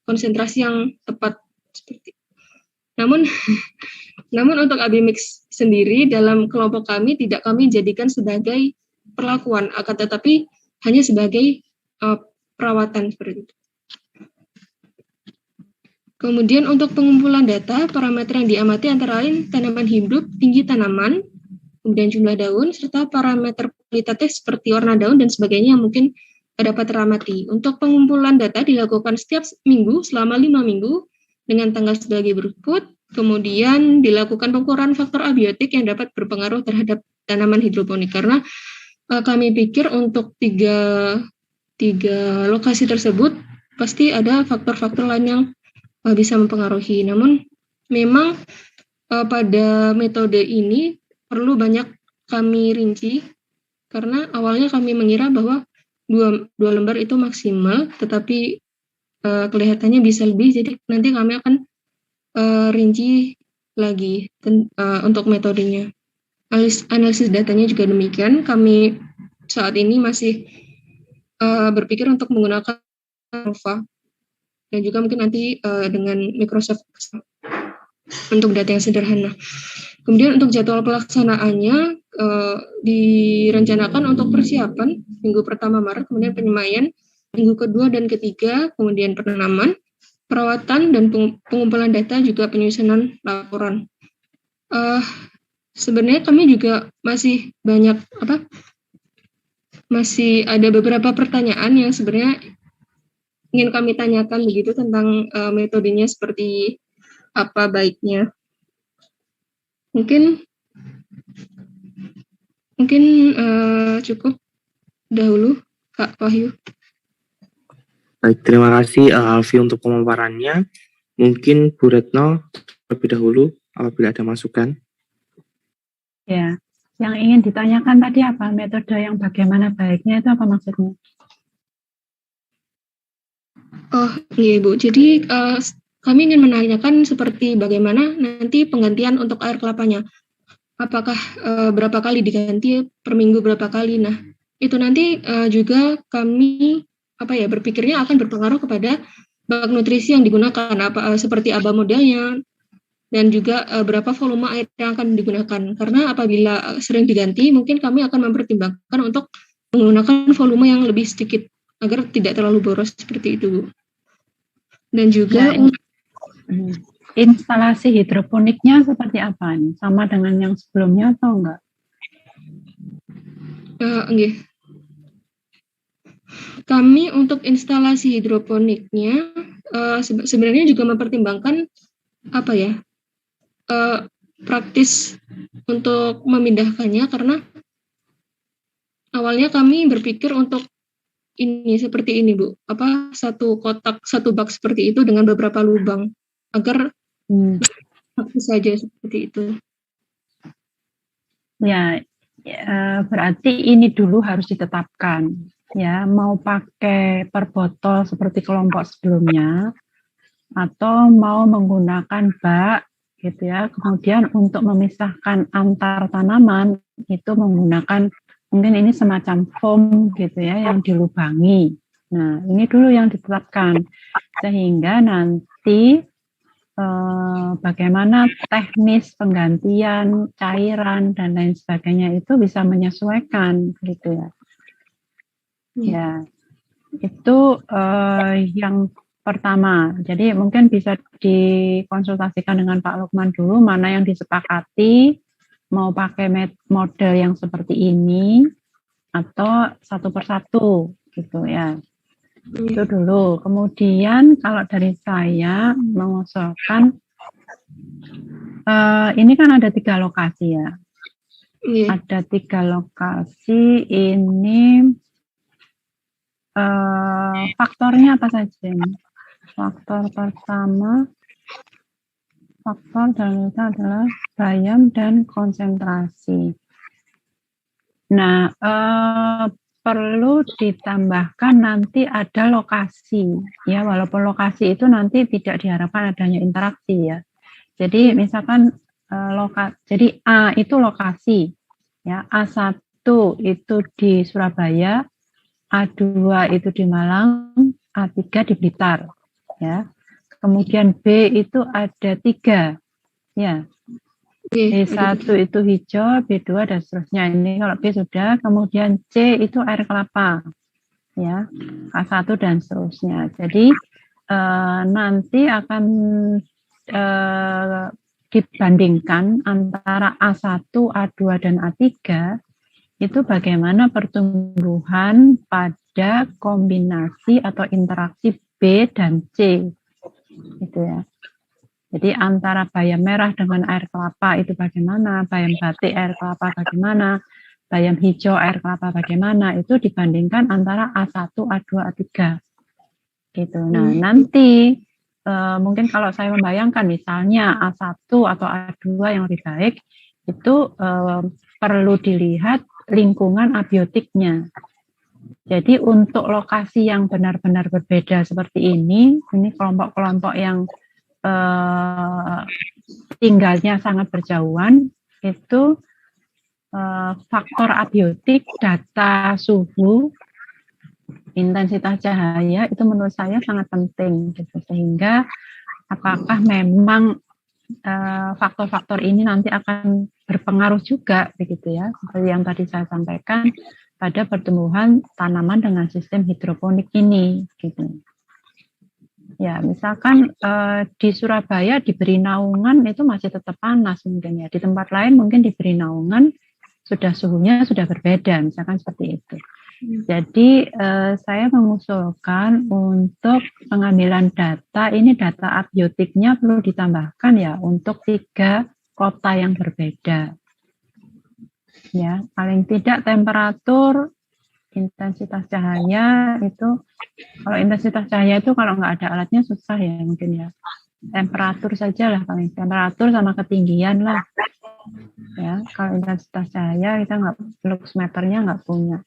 konsentrasi yang tepat seperti itu. Namun untuk AB mix sendiri dalam kelompok kami tidak kami jadikan sebagai perlakuan, akan tetapi hanya sebagai perawatan seperti itu. Kemudian untuk pengumpulan data, parameter yang diamati antara lain tanaman hidup, tinggi tanaman, kemudian jumlah daun, serta parameter kualitatif seperti warna daun dan sebagainya yang mungkin dapat teramati. Untuk pengumpulan data dilakukan setiap minggu selama 5 minggu dengan tanggal sebagai berikut. Kemudian dilakukan pengukuran faktor abiotik yang dapat berpengaruh terhadap tanaman hidroponik. Karena kami pikir untuk tiga lokasi tersebut pasti ada faktor-faktor lain yang bisa mempengaruhi. Namun memang pada metode ini perlu banyak kami rinci karena awalnya kami mengira bahwa dua lembar itu maksimal, tetapi kelihatannya bisa lebih. Jadi nanti kami akan rinci lagi untuk metodenya. Analisis datanya juga demikian. Kami saat ini masih berpikir untuk menggunakan ANOVA dan juga mungkin nanti dengan Microsoft untuk data yang sederhana. Kemudian untuk jadwal pelaksanaannya direncanakan untuk persiapan minggu pertama Maret, kemudian penyemaian minggu kedua dan ketiga, kemudian penanaman, perawatan dan pengumpulan data juga penyusunan laporan. Sebenarnya kami juga masih banyak masih ada beberapa pertanyaan yang sebenarnya ingin kami tanyakan begitu tentang metodenya seperti apa baiknya. Mungkin cukup dahulu Kak Wahyu. Baik, terima kasih Alfi untuk pemaparannya. Mungkin Bu Retno terlebih dahulu apabila ada masukan. Ya, yang ingin ditanyakan tadi apa? Metode yang bagaimana baiknya itu apa maksudnya? Oh iya Ibu, jadi kami ingin menanyakan seperti bagaimana nanti penggantian untuk air kelapanya. Apakah berapa kali diganti, per minggu berapa kali? Nah, itu nanti juga kami berpikirnya akan berpengaruh kepada bak nutrisi yang digunakan, seperti ABA modelnya, dan juga berapa volume air yang akan digunakan. Karena apabila sering diganti, mungkin kami akan mempertimbangkan untuk menggunakan volume yang lebih sedikit agar tidak terlalu boros seperti itu, Bu. Dan juga instalasi hidroponiknya seperti apa nih? Sama dengan yang sebelumnya atau enggak? Nggih. Kami untuk instalasi hidroponiknya sebenarnya juga mempertimbangkan praktis untuk memindahkannya, karena awalnya kami berpikir untuk seperti ini, Bu. Satu kotak, satu bak seperti itu dengan beberapa lubang agar praktis saja seperti itu. Ya, berarti ini dulu harus ditetapkan. Ya, mau pakai per botol seperti kelompok sebelumnya atau mau menggunakan bak gitu ya. Kemudian untuk memisahkan antar tanaman itu menggunakan mungkin ini semacam foam gitu ya yang dilubangi. Nah, ini dulu yang ditetapkan sehingga nanti bagaimana teknis penggantian cairan dan lain sebagainya itu bisa menyesuaikan gitu ya. Ya, itu yang pertama. Jadi mungkin bisa dikonsultasikan dengan Pak Lukman dulu mana yang disepakati, mau pakai model yang seperti ini atau satu persatu gitu ya. Itu dulu. Kemudian kalau dari saya mengusulkan ini kan ada 3 lokasi ya. Ada 3 lokasi ini. Faktornya apa saja? Faktor pertama, faktor dalam itu adalah bayam dan konsentrasi. Nah, perlu ditambahkan nanti ada lokasi, ya walaupun lokasi itu nanti tidak diharapkan adanya interaksi ya. Jadi misalkan jadi A itu lokasi, ya A1 itu di Surabaya, A2 itu di Malang, A3 di Blitar, ya. Kemudian B itu ada 3, ya. B1 itu hijau, B2 dan seterusnya. Ini kalau B sudah, kemudian C itu air kelapa, ya. A1 dan seterusnya. Jadi nanti akan dibandingkan antara A1, A2 dan A3 itu bagaimana pertumbuhan pada kombinasi atau interaksi B dan C, gitu ya. Jadi antara bayam merah dengan air kelapa itu bagaimana, bayam batik air kelapa bagaimana, bayam hijau air kelapa bagaimana, itu dibandingkan antara A1, A2, A3, gitu. Nah nanti mungkin kalau saya membayangkan misalnya A1 atau A2 yang lebih baik itu perlu dilihat lingkungan abiotiknya. Jadi untuk lokasi yang benar-benar berbeda seperti ini kelompok-kelompok yang tinggalnya sangat berjauhan, itu faktor abiotik, data suhu, intensitas cahaya itu menurut saya sangat penting, gitu. Sehingga apakah memang faktor-faktor ini nanti akan berpengaruh juga begitu ya, seperti yang tadi saya sampaikan pada pertumbuhan tanaman dengan sistem hidroponik ini gitu. Ya, misalkan di Surabaya diberi naungan itu masih tetap panas mungkin ya. Di tempat lain mungkin diberi naungan suhunya sudah berbeda, misalkan seperti itu. Jadi saya mengusulkan untuk pengambilan data, ini data abiotiknya perlu ditambahkan ya untuk 3 kota yang berbeda. Ya, paling tidak temperatur, intensitas cahaya itu, kalau intensitas cahaya itu kalau nggak ada alatnya susah ya mungkin ya. Temperatur saja lah paling, temperatur sama ketinggian lah. Ya, kalau intensitas cahaya kita nggak, luxmeternya nggak punya.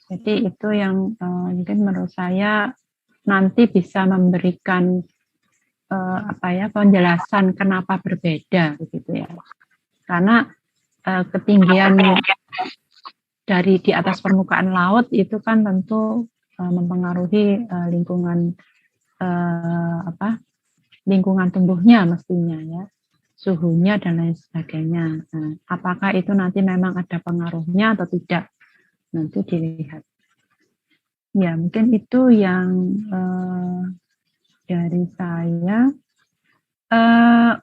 Jadi itu yang mungkin menurut saya nanti bisa memberikan penjelasan kenapa berbeda begitu ya. Karena ketinggian dari di atas permukaan laut itu kan tentu mempengaruhi lingkungan lingkungan tumbuhnya mestinya ya, suhunya dan lain sebagainya. Apakah itu nanti memang ada pengaruhnya atau tidak? Nanti dilihat. Ya, mungkin itu yang dari saya.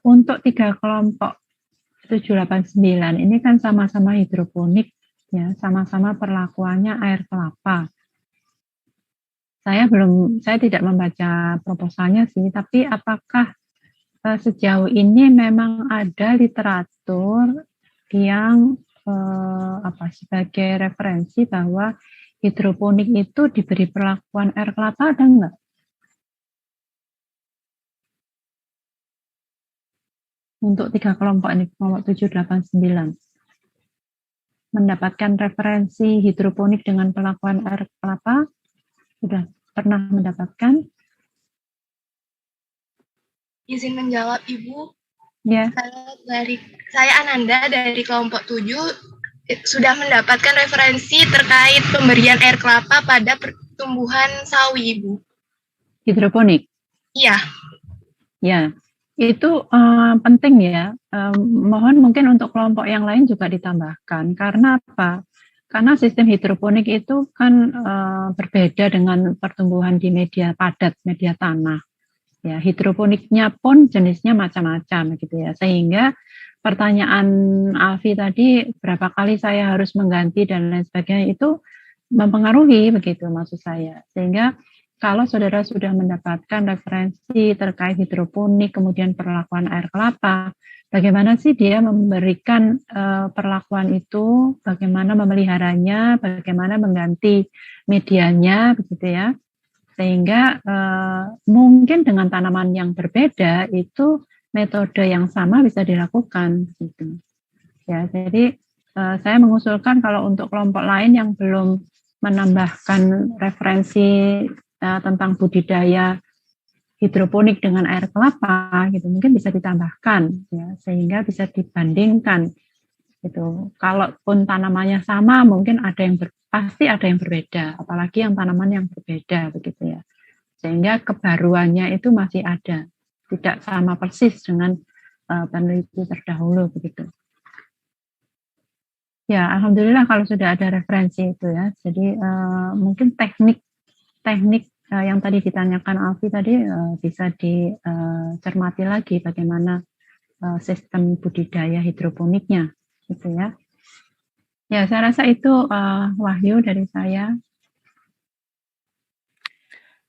Untuk 3 kelompok 789 ini kan sama-sama hidroponik, ya, sama-sama perlakuannya air kelapa. Saya tidak membaca proposalnya sih, tapi apakah sejauh ini memang ada literatur yang sebagai referensi bahwa hidroponik itu diberi perlakuan air kelapa, ada enggak? Untuk 3 kelompok ini, kelompok 789. Mendapatkan referensi hidroponik dengan perlakuan air kelapa? Sudah pernah mendapatkan? Izin menjawab, Ibu. Ya. Saya Ananda dari kelompok 7 sudah mendapatkan referensi terkait pemberian air kelapa pada pertumbuhan sawi, Ibu. Hidroponik? Iya. Ya, itu penting ya. Mohon mungkin untuk kelompok yang lain juga ditambahkan. Karena apa? Karena sistem hidroponik itu kan berbeda dengan pertumbuhan di media padat, media tanah. Ya, hidroponiknya pun jenisnya macam-macam gitu ya. Sehingga pertanyaan Alfi tadi berapa kali saya harus mengganti dan lain sebagainya itu mempengaruhi begitu maksud saya. Sehingga kalau saudara sudah mendapatkan referensi terkait hidroponik kemudian perlakuan air kelapa, bagaimana sih dia memberikan perlakuan itu, bagaimana memeliharanya, bagaimana mengganti medianya begitu ya. Sehingga mungkin dengan tanaman yang berbeda itu metode yang sama bisa dilakukan gitu. Ya, jadi saya mengusulkan kalau untuk kelompok lain yang belum menambahkan referensi tentang budidaya hidroponik dengan air kelapa gitu, mungkin bisa ditambahkan ya, sehingga bisa dibandingkan gitu. Kalaupun tanamannya sama, mungkin pasti ada yang berbeda, apalagi yang tanaman yang berbeda begitu ya. Sehingga kebaruannya itu masih ada, tidak sama persis dengan peneliti terdahulu begitu. Ya, alhamdulillah kalau sudah ada referensi itu ya. Jadi mungkin teknik yang tadi ditanyakan Alfi tadi bisa dicermati lagi bagaimana sistem budidaya hidroponiknya gitu ya. Ya, saya rasa itu Wahyu dari saya.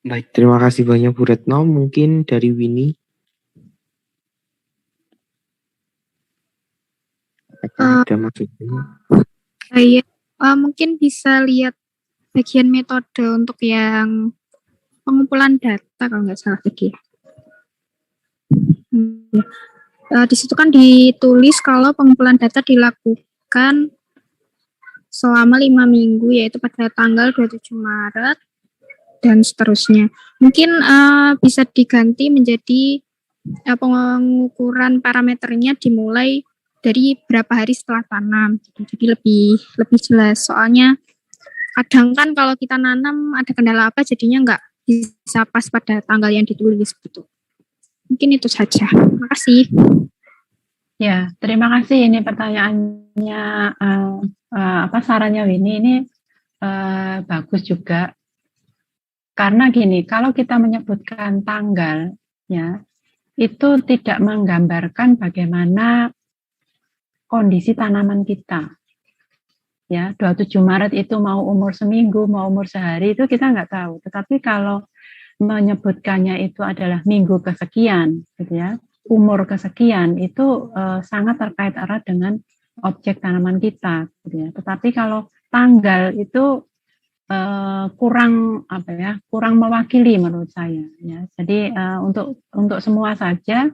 Baik, terima kasih banyak Bu Retno. Mungkin dari Winnie. Apakah ada maksudnya? Iya, mungkin bisa lihat bagian metode untuk yang pengumpulan data kalau nggak salah lagi. Di situ kan ditulis kalau pengumpulan data dilakukan selama 5 minggu, yaitu pada tanggal 27 Maret dan seterusnya. Mungkin bisa diganti menjadi pengukuran parameternya dimulai dari berapa hari setelah tanam. Jadi lebih jelas. Soalnya kadang kan kalau kita nanam ada kendala apa jadinya nggak bisa pas pada tanggal yang ditulis gitu. Mungkin itu saja. Terima kasih. Ya, terima kasih. Ini pertanyaannya sarannya Winnie ini bagus juga. Karena gini, kalau kita menyebutkan tanggal ya, itu tidak menggambarkan bagaimana kondisi tanaman kita. Ya, 27 Maret itu mau umur seminggu, mau umur sehari itu kita nggak tahu. Tetapi kalau menyebutkannya itu adalah minggu kesekian, gitu ya, umur kesekian itu sangat terkait erat dengan objek tanaman kita, gitu ya. Tetapi kalau tanggal itu kurang mewakili menurut saya. Ya. Jadi untuk semua saja,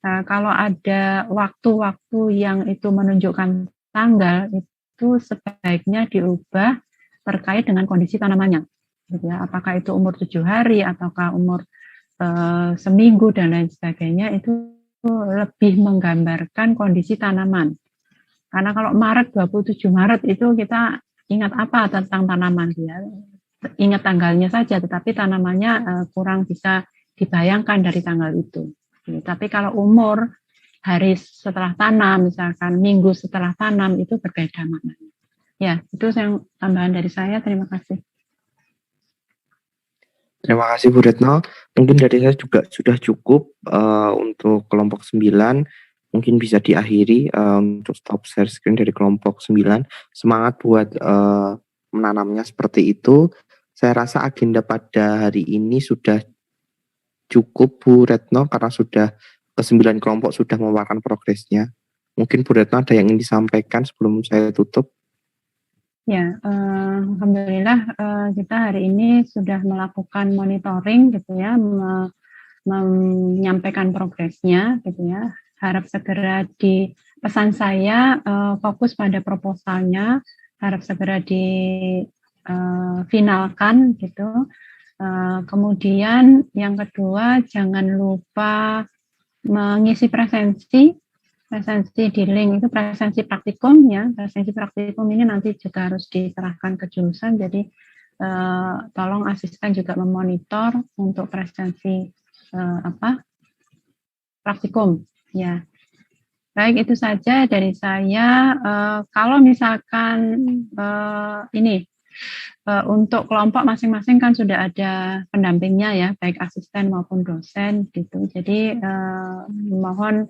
kalau ada waktu-waktu yang itu menunjukkan tanggal itu sebaiknya diubah terkait dengan kondisi tanamannya. Gitu ya. Apakah itu umur 7 hari ataukah umur seminggu dan lain sebagainya, itu lebih menggambarkan kondisi tanaman. Karena kalau Maret, 27 Maret itu kita ingat apa tentang tanaman ya? Ingat tanggalnya saja, tetapi tanamannya kurang bisa dibayangkan dari tanggal itu. Tapi kalau umur, hari setelah tanam, misalkan minggu setelah tanam, itu berbeda maknanya. Ya, itu yang tambahan dari saya. Terima kasih. Terima kasih Bu Retno. Mungkin dari saya juga sudah cukup untuk kelompok 9. Mungkin bisa diakhiri untuk stop share screen dari kelompok 9. Semangat buat menanamnya seperti itu. Saya rasa agenda pada hari ini sudah cukup Bu Retno karena sudah ke 9 kelompok sudah memaparkan progresnya. Mungkin Bu Retno ada yang ingin disampaikan sebelum saya tutup? Ya, alhamdulillah kita hari ini sudah melakukan monitoring gitu ya, menyampaikan progresnya gitu ya. Harap segera pesan saya fokus pada proposalnya, harap segera finalkan gitu. Kemudian yang kedua, jangan lupa mengisi presensi di link itu presensi praktikum ya. Presensi praktikum ini nanti juga harus diserahkan ke jurusan, jadi tolong asisten juga memonitor untuk presensi praktikum ya. Baik, itu saja dari saya. Kalau misalkan untuk kelompok masing-masing kan sudah ada pendampingnya ya, baik asisten maupun dosen gitu. Jadi mohon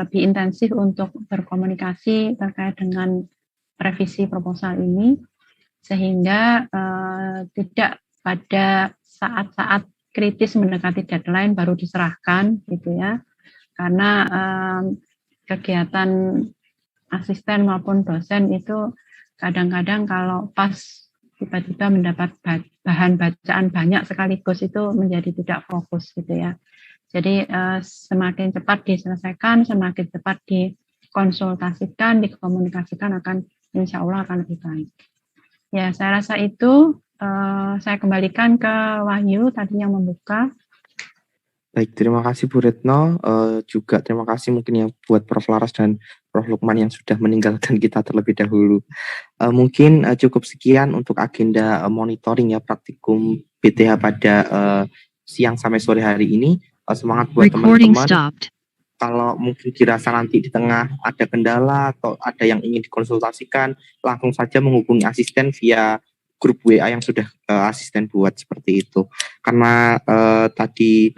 lebih intensif untuk berkomunikasi terkait dengan revisi proposal ini, sehingga tidak pada saat-saat kritis mendekati deadline baru diserahkan gitu ya, karena kegiatan asisten maupun dosen itu kadang-kadang kalau pas tiba-tiba mendapat bahan bacaan banyak sekaligus itu menjadi tidak fokus gitu ya. Jadi semakin cepat diselesaikan, semakin cepat dikonsultasikan, dikomunikasikan akan insya Allah akan lebih baik. Ya, saya rasa itu saya kembalikan ke Wahyu tadi yang membuka. Baik, terima kasih Bu Retno. Juga terima kasih mungkin yang buat Prof. Laras dan Prof. Lukman yang sudah meninggalkan kita terlebih dahulu. Mungkin cukup sekian untuk agenda monitoring ya praktikum PTH pada siang sampai sore hari ini. Semangat buat teman-teman. Kalau mungkin dirasa nanti di tengah ada kendala atau ada yang ingin dikonsultasikan, langsung saja menghubungi asisten via grup WA yang sudah asisten buat seperti itu. Karena tadi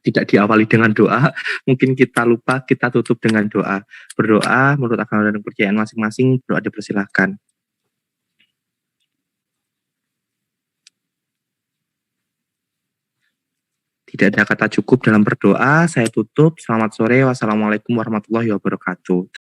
tidak diawali dengan doa, mungkin kita lupa, kita tutup dengan doa. Berdoa menurut agama dan kepercayaan masing-masing, doa dipersilahkan. Tidak ada kata cukup dalam berdoa, saya tutup. Selamat sore, wassalamualaikum warahmatullahi wabarakatuh.